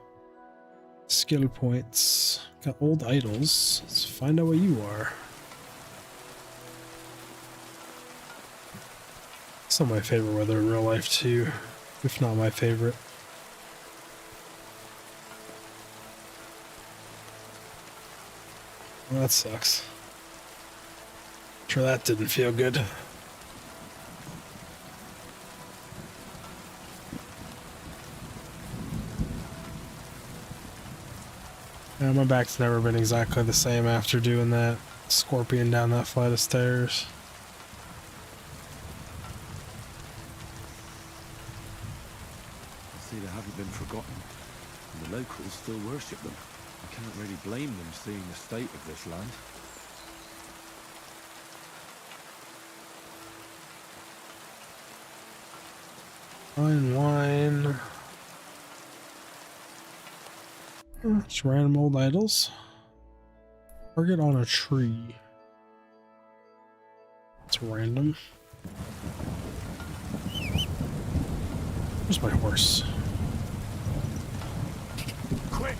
skill points. Got old idols. Let's find out what you are. Some of my favorite weather in real life too, if not my favorite. Well, that sucks. Sure, that didn't feel good. Yeah, my back's never been exactly the same after doing that scorpion down that flight of stairs. See, they haven't been forgotten, and the locals still worship them. I can't really blame them seeing the state of this land. Fine wine. Just random old idols. Target on a tree. It's random. Where's my horse? Quick!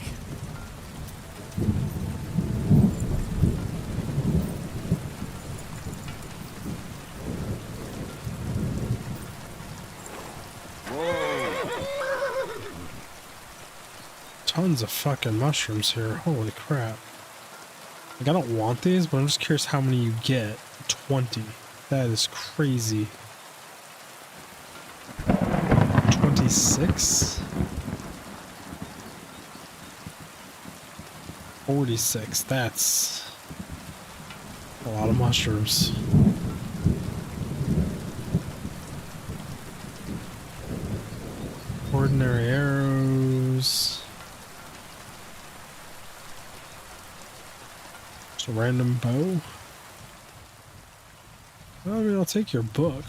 Tons of fucking mushrooms here. Holy crap. Like, I don't want these, but I'm just curious how many you get. 20. That is crazy. 26? 46. That's a lot of mushrooms. Ordinary arrows. Just a random bow. Well, I mean, I'll take your book.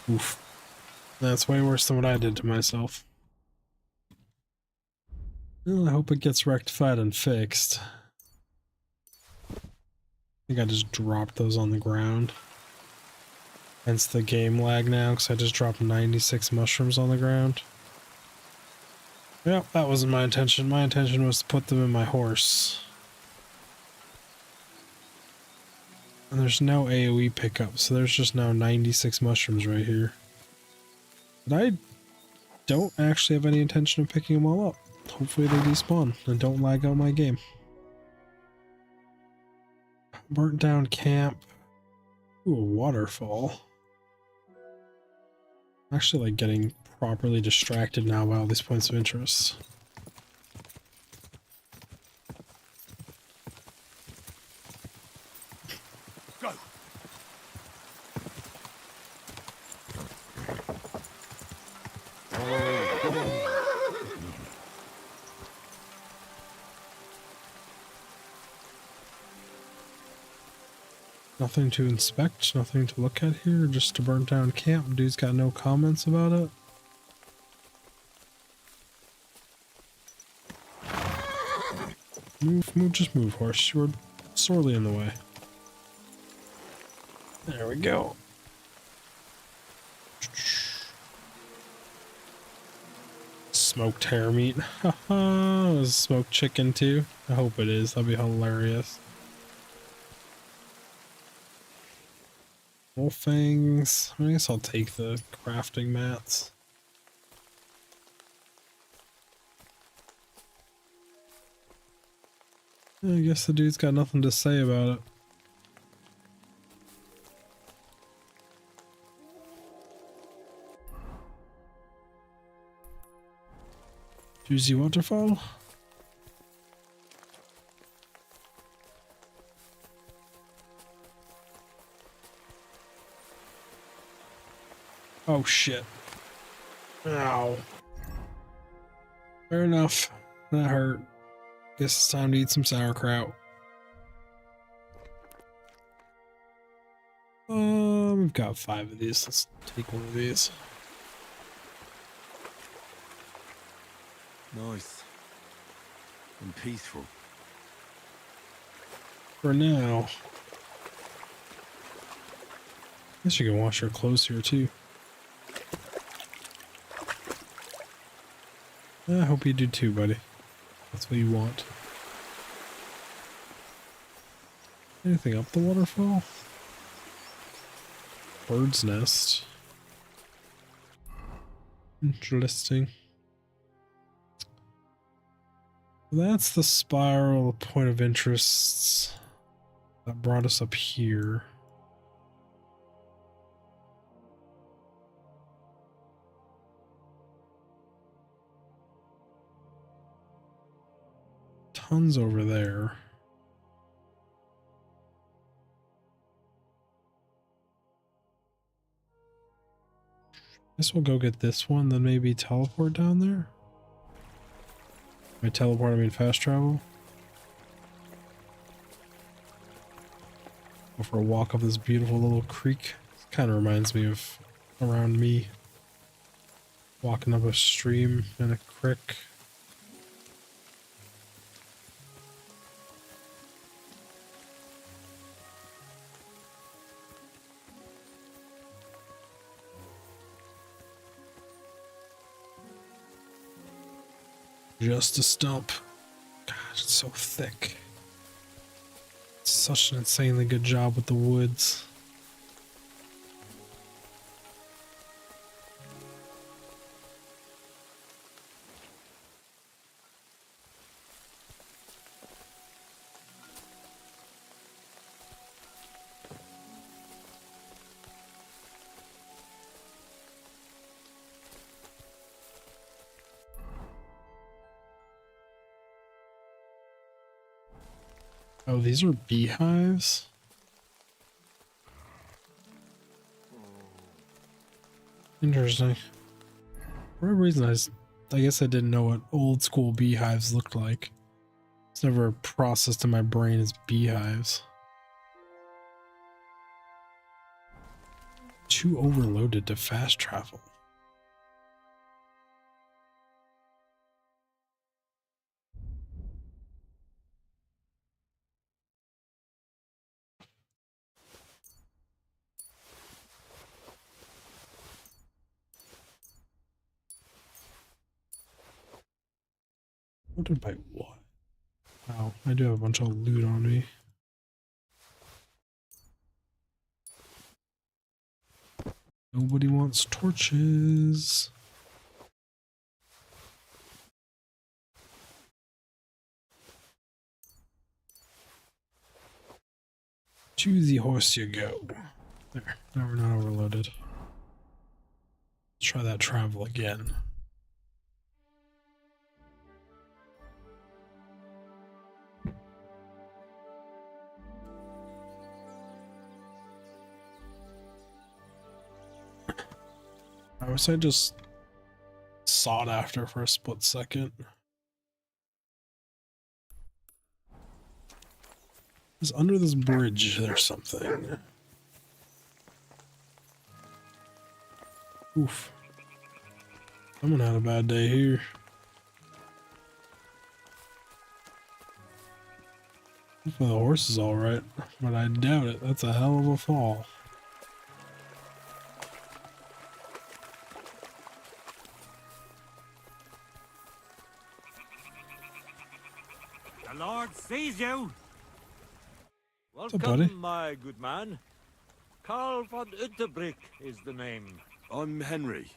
Oof. That's way worse than what I did to myself. Well, I hope it gets rectified and fixed. I think I just dropped those on the ground. Hence the game lag now, because I just dropped 96 mushrooms on the ground. Yep, that wasn't my intention. My intention was to put them in my horse. And there's no AoE pickup, so there's just now 96 mushrooms right here. But I don't actually have any intention of picking them all up. Hopefully they despawn and don't lag out my game. Burnt down camp. Ooh, a waterfall. I'm actually like getting properly distracted now by all these points of interest. Go! Nothing to inspect, nothing to look at here, just a burnt down camp. Dude's got no comments about it. Move, just move, horse. You're sorely in the way. There we go. Smoked hare meat. Haha, is smoked chicken too? I hope it is. That'd be hilarious. Wolf fangs. I guess I'll take the crafting mats. I guess the dude's got nothing to say about it. Juicy waterfall. Oh shit. Ow. Fair enough. That hurt. Guess it's time to eat some sauerkraut. We've got 5 of these. Let's take one of these. Nice. And peaceful. For now. Guess you can wash your clothes here too. I hope you do too, buddy. That's what you want. Anything up the waterfall? Bird's nest. Interesting. That's the spiral point of interest that brought us up here. Tons over there. Guess we'll go get this one, then maybe teleport down there. By teleport, I mean fast travel. Go for a walk up this beautiful little creek. Kind of reminds me of around me. Walking up a stream in a creek. Just a stump. God, it's so thick. It's such an insanely good job with the woods. Oh, these are beehives? Interesting. For whatever reason, I guess I didn't know what old school beehives looked like. It's never processed in my brain as beehives. Too overloaded to fast travel. Loaded by what? Wow, I do have a bunch of loot on me. Nobody wants torches. To the horse you go. There, now we're not overloaded. Let's try that travel again. I was just sought after for a split second. Because under this bridge, there's something. Oof. Someone had a bad day here. Hopefully the horse is alright, but I doubt it. That's a hell of a fall. The Lord sees you. up, Welcome, buddy? my good man. Karl von Unterbrick is the name. I'm Henry.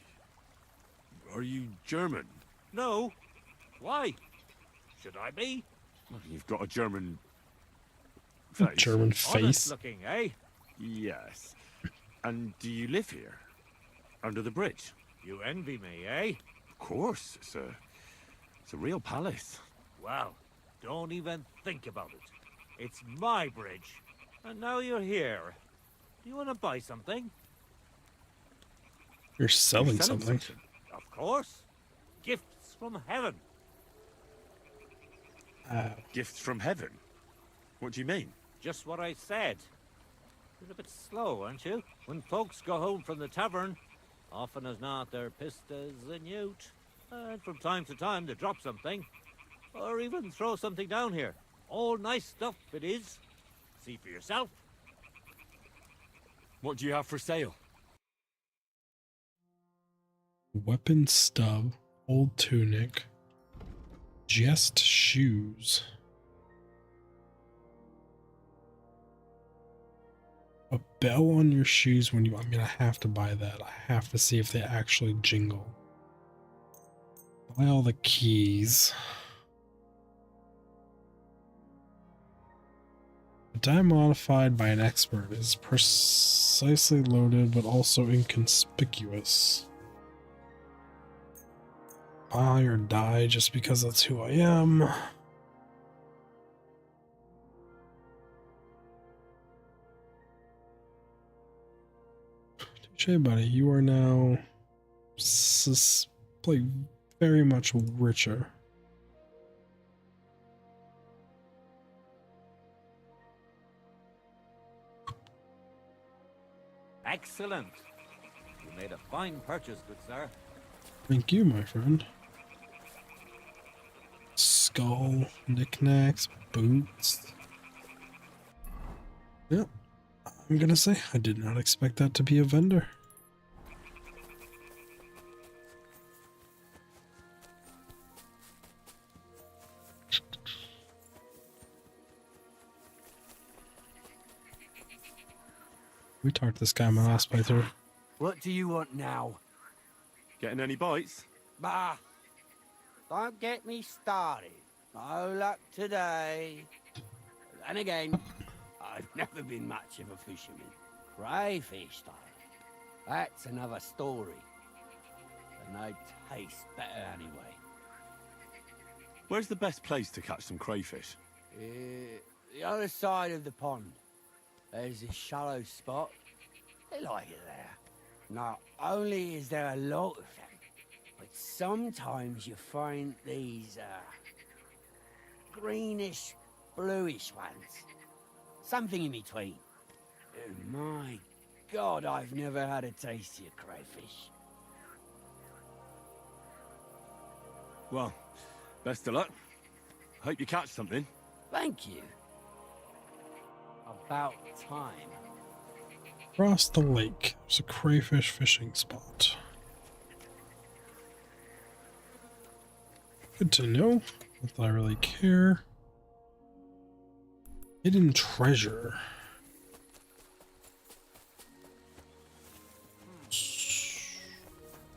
Are you German? No. Why? Should I be? Well, you've got a German A face. German Honest face. looking, eh? Yes. And do you live here? Under the bridge? You envy me, eh? Of course. It's a real palace. Well, don't even think about it. It's my bridge. And now you're here. Do you want to buy something? You're selling You're something. Of course. Gifts from heaven. Gifts from heaven? What do you mean? Just what I said. You're a bit slow, aren't you? When folks go home from the tavern, often as not they're pissed as a newt. And from time to time they drop something. Or even throw something down here. All nice stuff it is. See for yourself. What do you have for sale? Weapon stub, old tunic, jest shoes. A bell on your shoes when you. I mean, I have to buy that. I have to see if they actually jingle. Buy all the keys. A die modified by an expert is precisely loaded but also inconspicuous. Buy or die just because that's who I am. Touche, buddy. You are now like very much richer. Excellent. You made a fine purchase, good sir. Thank you, my friend. Skull, knickknacks, boots. Yep. I'm gonna say I did not expect that to be a vendor. We talked to this guy in my last playthrough. What do you want now? Getting any bites? Bah! Don't get me started. No luck today. And again, I've never been much of a fisherman. Crayfish, though. That's another story. And they taste better anyway. Where's the best place to catch some crayfish? The other side of the pond. There's a shallow spot. They like it there. Not only is there a lot of them, but sometimes you find these, greenish, bluish ones. Something in between. My God, I've never had a tastier crayfish. Well, best of luck. Hope you catch something. Thank you. About time. Across the lake, there's a crayfish fishing spot. Good to know. Not that I really care. Hidden treasure.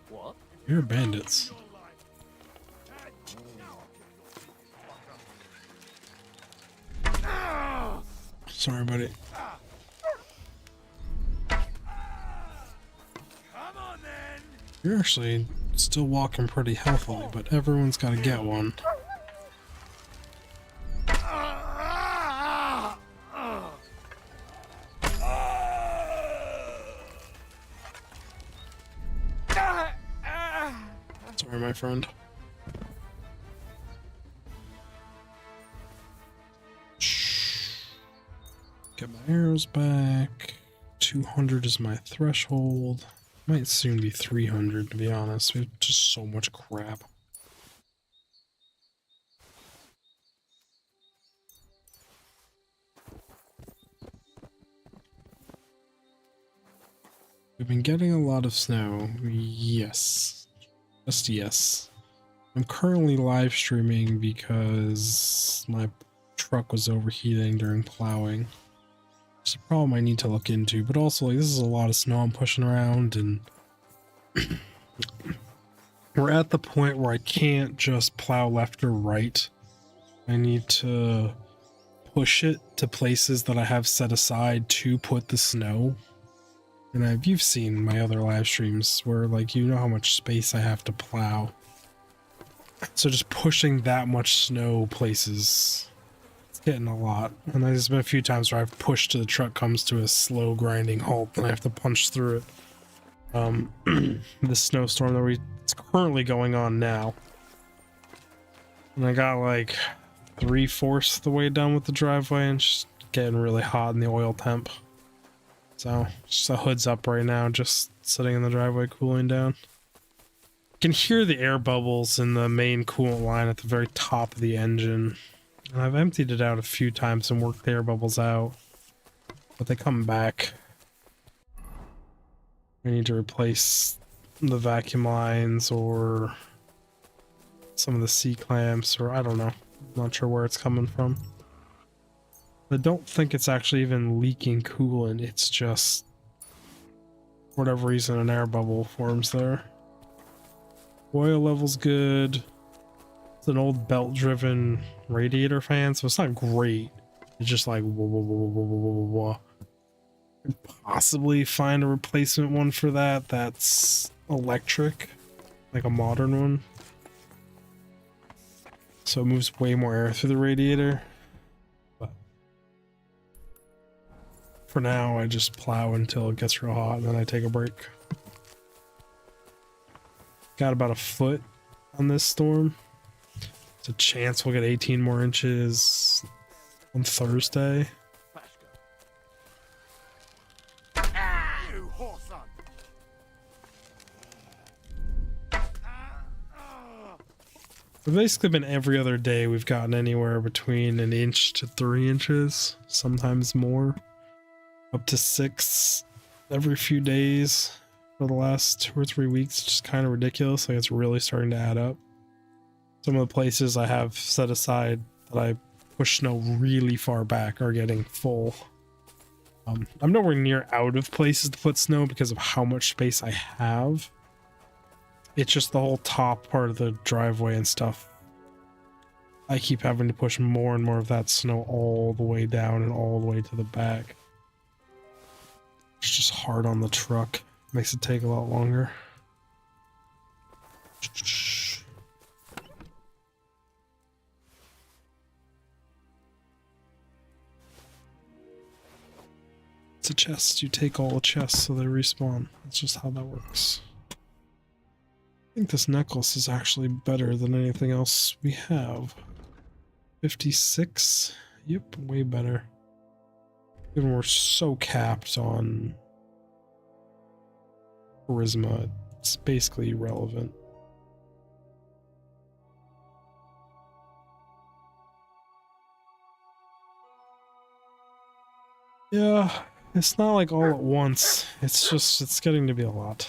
What? You're bandits. Sorry, buddy. You're actually still walking pretty healthily, but everyone's got to get one. Sorry, my friend. Get my arrows back. 200 is my threshold. Might soon be 300, to be honest. We have just so much crap. We've been getting a lot of snow. Yes. Just yes. I'm currently live streaming because my truck was overheating during plowing. It's a problem I need to look into, but also like this is a lot of snow I'm pushing around, and we're at the point where I can't just plow left or right. I need to push it to places that I have set aside to put the snow. And you've seen my other live streams where like you know how much space I have to plow. So just pushing that much snow places, it's getting a lot. And there's been a few times where I've pushed till the truck comes to a slow grinding halt and I have to punch through it. This snowstorm that it's currently going on now. And I got like 3/4 the way done with the driveway and just getting really hot in the oil temp. So just the hood's up right now, just sitting in the driveway cooling down. You can hear the air bubbles in the main coolant line at the very top of the engine. And I've emptied it out a few times and worked the air bubbles out, but they come back. I need to replace the vacuum lines or some of the C-clamps, or I don't know. I'm not sure where it's coming from. I don't think it's actually even leaking coolant, it's just, for whatever reason, an air bubble forms there. Oil level's good. It's an old belt-driven radiator fan, so it's not great. It's just like whoa, whoa, whoa, whoa, whoa, whoa, whoa. Could possibly find a replacement one for that that's electric, like a modern one. So it moves way more air through the radiator. But for now, I just plow until it gets real hot, and then I take a break. Got about a foot on this storm. There's a chance we'll get 18 more inches on Thursday. It's basically been every other day we've gotten anywhere between 1 inch to 3 inches, sometimes more. Up to 6 every few days for the last 2 or 3 weeks. Just kind of ridiculous. Like it's really starting to add up. Some of the places I have set aside that I push snow really far back are getting full. I'm nowhere near out of places to put snow because of how much space I have. It's just the whole top part of the driveway and stuff. I keep having to push more and more of that snow all the way down and all the way to the back. It's just hard on the truck. Makes it take a lot longer. It's a chest. You take all the chests so they respawn. That's just how that works. I think this necklace is actually better than anything else we have. 56? Yep, way better. Even we're so capped on charisma, it's basically irrelevant. Yeah, it's not like all at once. It's just, it's getting to be a lot.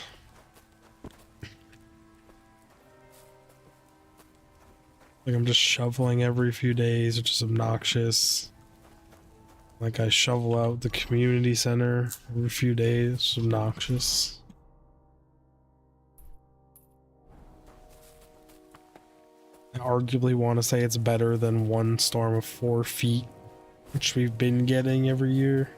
Like I'm just shoveling every few days, which is obnoxious. Like I shovel out the community center every few days, it's obnoxious. I arguably want to say it's better than one storm of 4 feet, which we've been getting every year.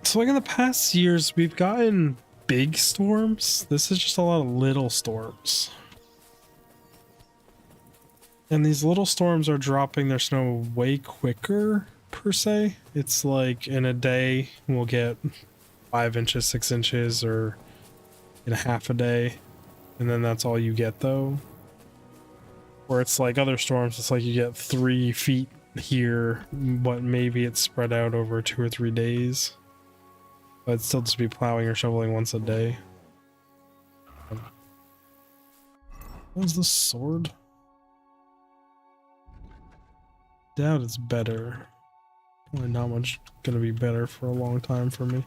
So like in the past years, we've gotten big storms. This is just a lot of little storms. And these little storms are dropping their snow way quicker, per se. It's like in a day, we'll get 5 inches, 6 inches, or in a half a day. And then that's all you get, though. Or it's like other storms, it's like you get 3 feet here, but maybe it's spread out over 2 or 3 days. But it'd still just be plowing or shoveling once a day. What's the sword? Doubt it's better. Probably not much gonna be better for a long time for me.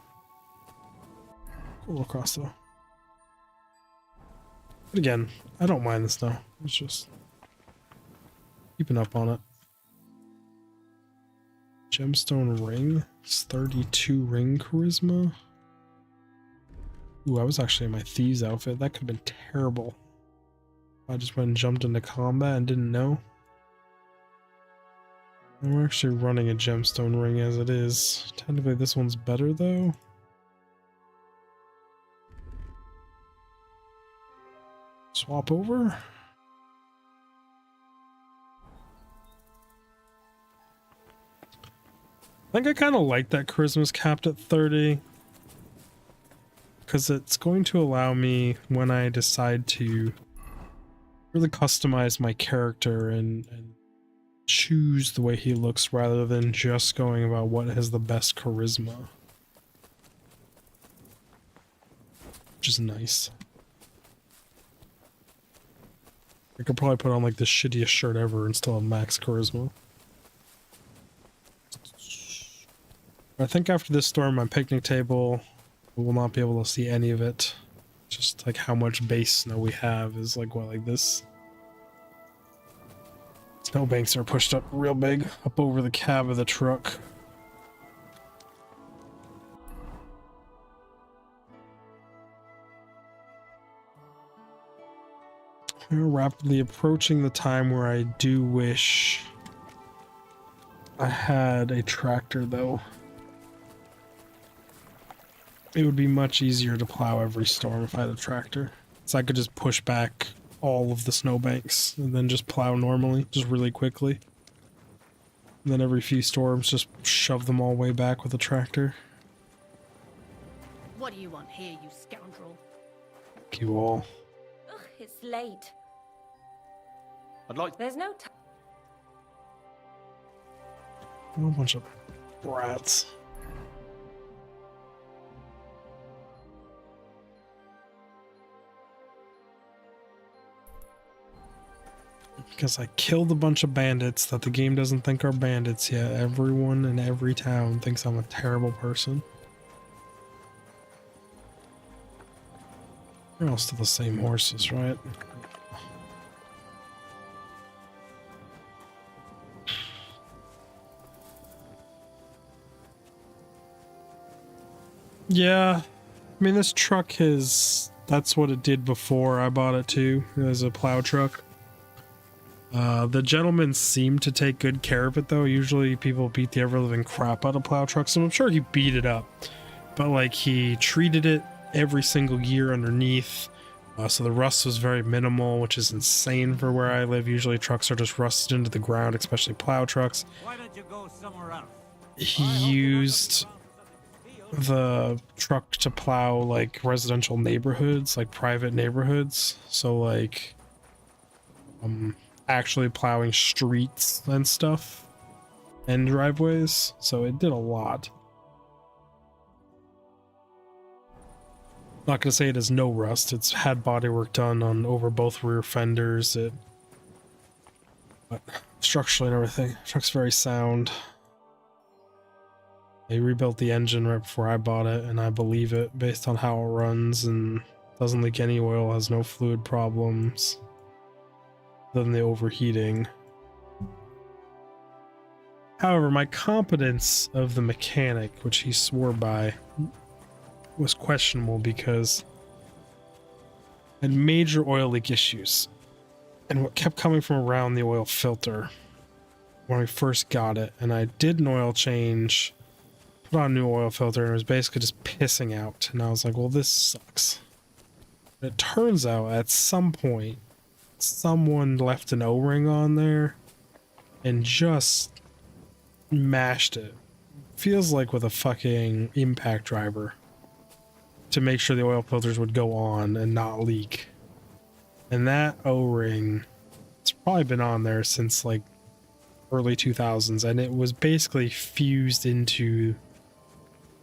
Cool across though. But again, I don't mind the snow. It's just keeping up on it. Gemstone ring. It's 32 ring charisma. Ooh, I was actually in my thieves outfit. That could have been terrible. I just went and jumped into combat and didn't know. And we're actually running a gemstone ring as it is. Technically this one's better though. Swap over. I think I kind of like that charisma's capped at 30. Because it's going to allow me, when I decide to really customize my character and choose the way he looks rather than just going about what has the best charisma. Which is nice. I could probably put on like the shittiest shirt ever and still have max charisma. I think after this storm, my picnic table, we will not be able to see any of it. Just like how much base snow we have is like, what, like this? Snowbanks are pushed up real big, up over the cab of the truck. We're rapidly approaching the time where I do wish I had a tractor, though. It would be much easier to plow every storm if I had a tractor. So I could just push back all of the snowbanks and then just plow normally, just really quickly. And then every few storms, just shove them all way back with a tractor. What do you want here, you scoundrel? Thank you all. Ugh, it's late. I'd like... There's no time. A whole bunch of brats. Because I killed a bunch of bandits that the game doesn't think are bandits yet. Everyone in every town thinks I'm a terrible person. They're all still the same horses, right? Yeah, I mean, this truck is, that's what it did before I bought it too. It was a plow truck. The gentleman seemed to take good care of it though. Usually people beat the ever living crap out of plow trucks, so I'm sure he beat it up. But like, he treated it every single year underneath. So the rust was very minimal, which is insane for where I live. Usually trucks are just rusted into the ground, especially plow trucks. Why don't you go somewhere else? He used the truck to plow like residential neighborhoods, like private neighborhoods. So like actually plowing streets and stuff and driveways. So it did a lot. Not gonna say it has no rust. It's had body work done on over both rear fenders. But structurally and everything, truck's very sound. They rebuilt the engine right before I bought it, and I believe it based on how it runs and doesn't leak any oil, has no fluid problems other than the overheating. However, my competence of the mechanic, which he swore by, was questionable because I had major oil leak issues, and what kept coming from around the oil filter when we first got it, and I did an oil change, put on a new oil filter, and it was basically just pissing out, and I was like, well, this sucks. And it turns out at some point someone left an O-ring on there and just mashed it, feels like with a fucking impact driver, to make sure the oil filters would go on and not leak. And that O-ring, it's probably been on there since like early 2000s, and it was basically fused into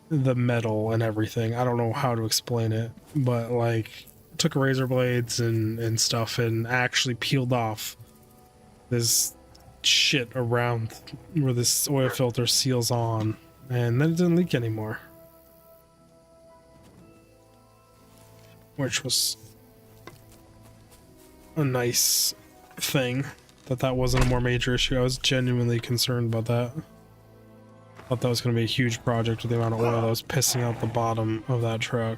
the metal and everything. I don't know how to explain it, but like, took razor blades and stuff and actually peeled off this shit around where this oil filter seals on, and then it didn't leak anymore. Which was a nice thing, that wasn't a more major issue. I was genuinely concerned about that. Thought that was going to be a huge project with the amount of oil that was pissing out the bottom of that truck.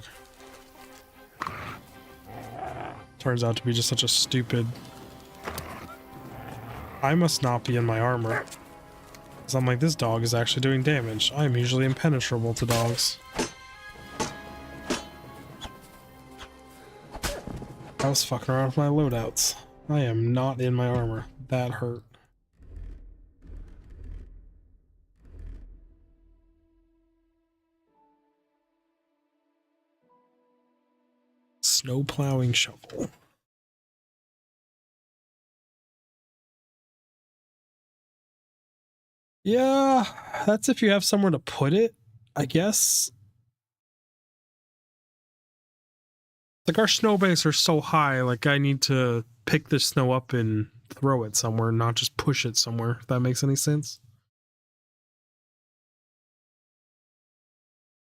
Turns out to be just such a stupid... I must not be in my armor. Because I'm like, this dog is actually doing damage. I'm usually impenetrable to dogs. I was fucking around with my loadouts. I am not in my armor. That hurt. Snow plowing shovel. Yeah, that's if you have somewhere to put it, I guess. Like, our snowbanks are so high, like, I need to pick the snow up and throw it somewhere, not just push it somewhere, if that makes any sense.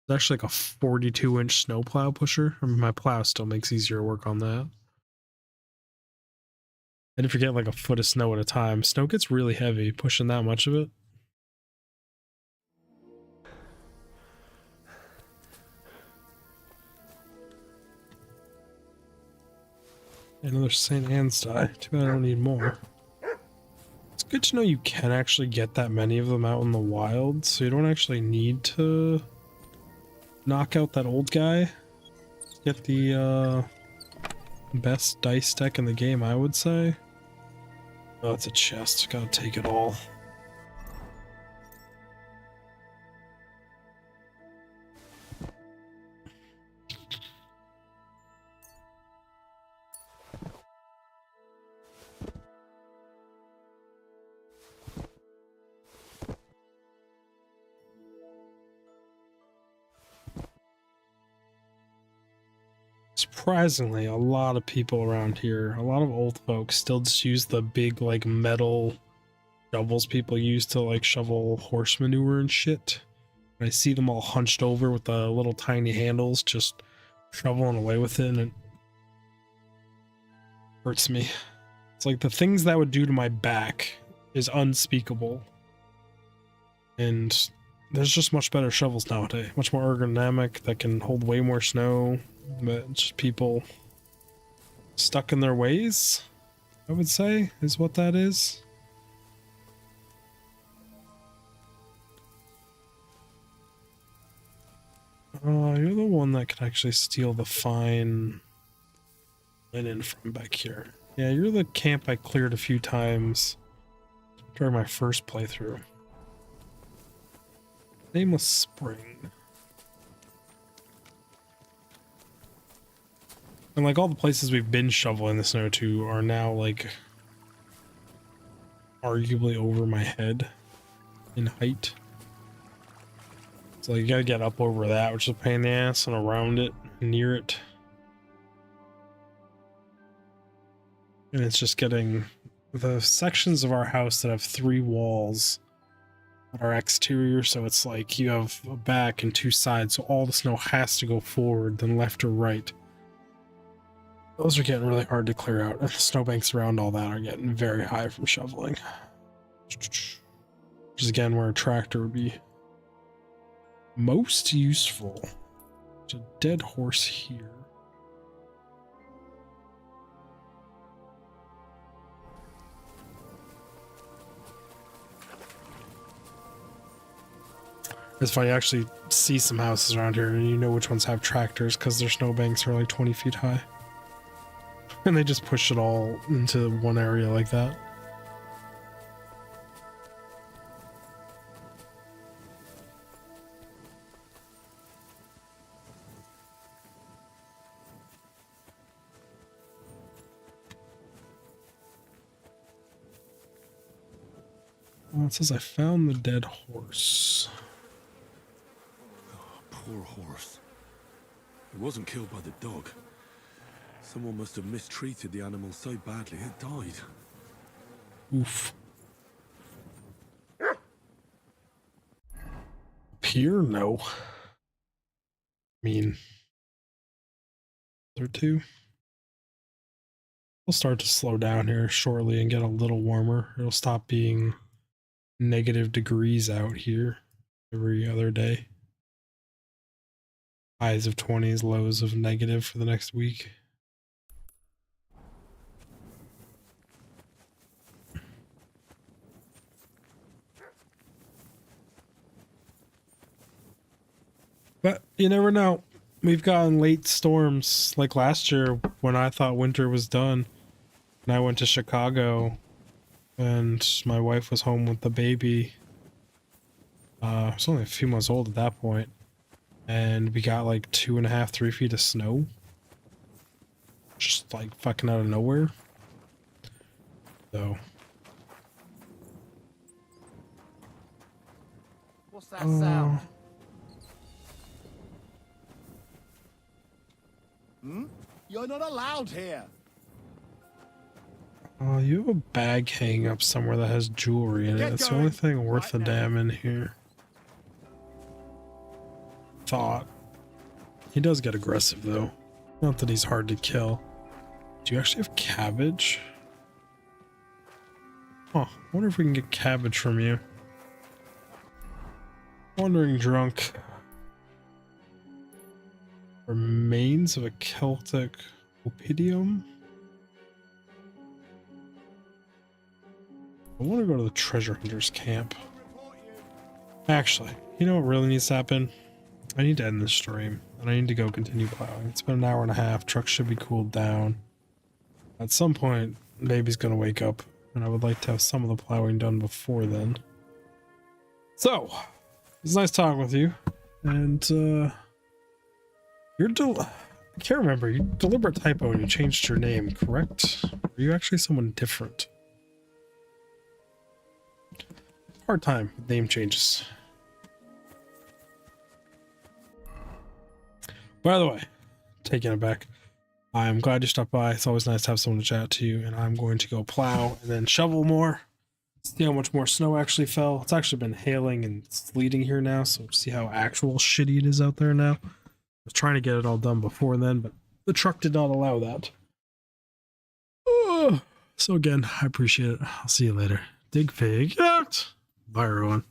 It's actually like a 42-inch snow plow pusher. I mean, my plow still makes easier work on that. And if you get like a foot of snow at a time, snow gets really heavy, pushing that much of it. Another St. Anne's die. Too bad I don't need more. It's good to know you can actually get that many of them out in the wild, so you don't actually need to knock out that old guy. Get the best dice deck in the game, I would say. Oh, it's a chest. Gotta take it all. Surprisingly, a lot of people around here, a lot of old folks still just use the big like metal shovels people use to like shovel horse manure and shit. I see them all hunched over with the little tiny handles just shoveling away with it, and it hurts me. It's like the things that would do to my back is unspeakable. And there's just much better shovels nowadays. Much more ergonomic, that can hold way more snow. But just people stuck in their ways, I would say, is what that is. You're the one that can actually steal the fine linen from back here. Yeah, you're the camp I cleared a few times during my first playthrough. Nameless Spring. And like all the places we've been shoveling the snow to are now like arguably over my head in height. So you gotta get up over that, which is a pain in the ass, and around it, near it. And it's just getting the sections of our house that have 3 walls that are exterior, so it's like you have a back and 2 sides, so all the snow has to go forward, then left or right. Those are getting really hard to clear out, and the snowbanks around all that are getting very high from shoveling. Which is again where a tractor would be most useful. There's a dead horse here. It's funny, you actually see some houses around here and you know which ones have tractors because their snowbanks are like 20 feet high. And they just push it all into one area like that. Well, it says I found the dead horse. Oh, poor horse. It wasn't killed by the dog. Someone must have mistreated the animal so badly it died. Oof. Here? No. I mean, there too. We'll start to slow down here shortly and get a little warmer. It'll stop being negative degrees out here every other day. Highs of 20s, lows of negative for the next week. But you never know. We've gotten late storms like last year when I thought winter was done. And I went to Chicago and my wife was home with the baby. I was only a few months old at that point. And we got like 2.5, 3 feet of snow. Just like fucking out of nowhere. So. What's that sound? You're not allowed here. You have a bag hanging up somewhere that has jewelry in it. It's the only thing worth a damn in here. Thought. He does get aggressive though. Not that he's hard to kill. Do you actually have cabbage? Huh. I wonder if we can get cabbage from you. Wandering drunk. Remains of a Celtic opidium. I want to go to the treasure hunter's camp. Actually, you know what really needs to happen? I need to end this stream, and I need to go continue plowing. It's been an hour and a half. Truck should be cooled down. At some point, baby's gonna wake up, and I would like to have some of the plowing done before then. So, it's nice talking with you, and I can't remember. You deliberate typo and you changed your name, correct? Are you actually someone different? Hard time with name changes. By the way, taking it back, I'm glad you stopped by. It's always nice to have someone to chat to you, and I'm going to go plow and then shovel more. See how much more snow actually fell. It's actually been hailing and sleeting here now, so see how actual shitty it is out there now. I was trying to get it all done before then, but the truck did not allow that. So again, I appreciate it. I'll see you later. Digfig out. Bye, everyone.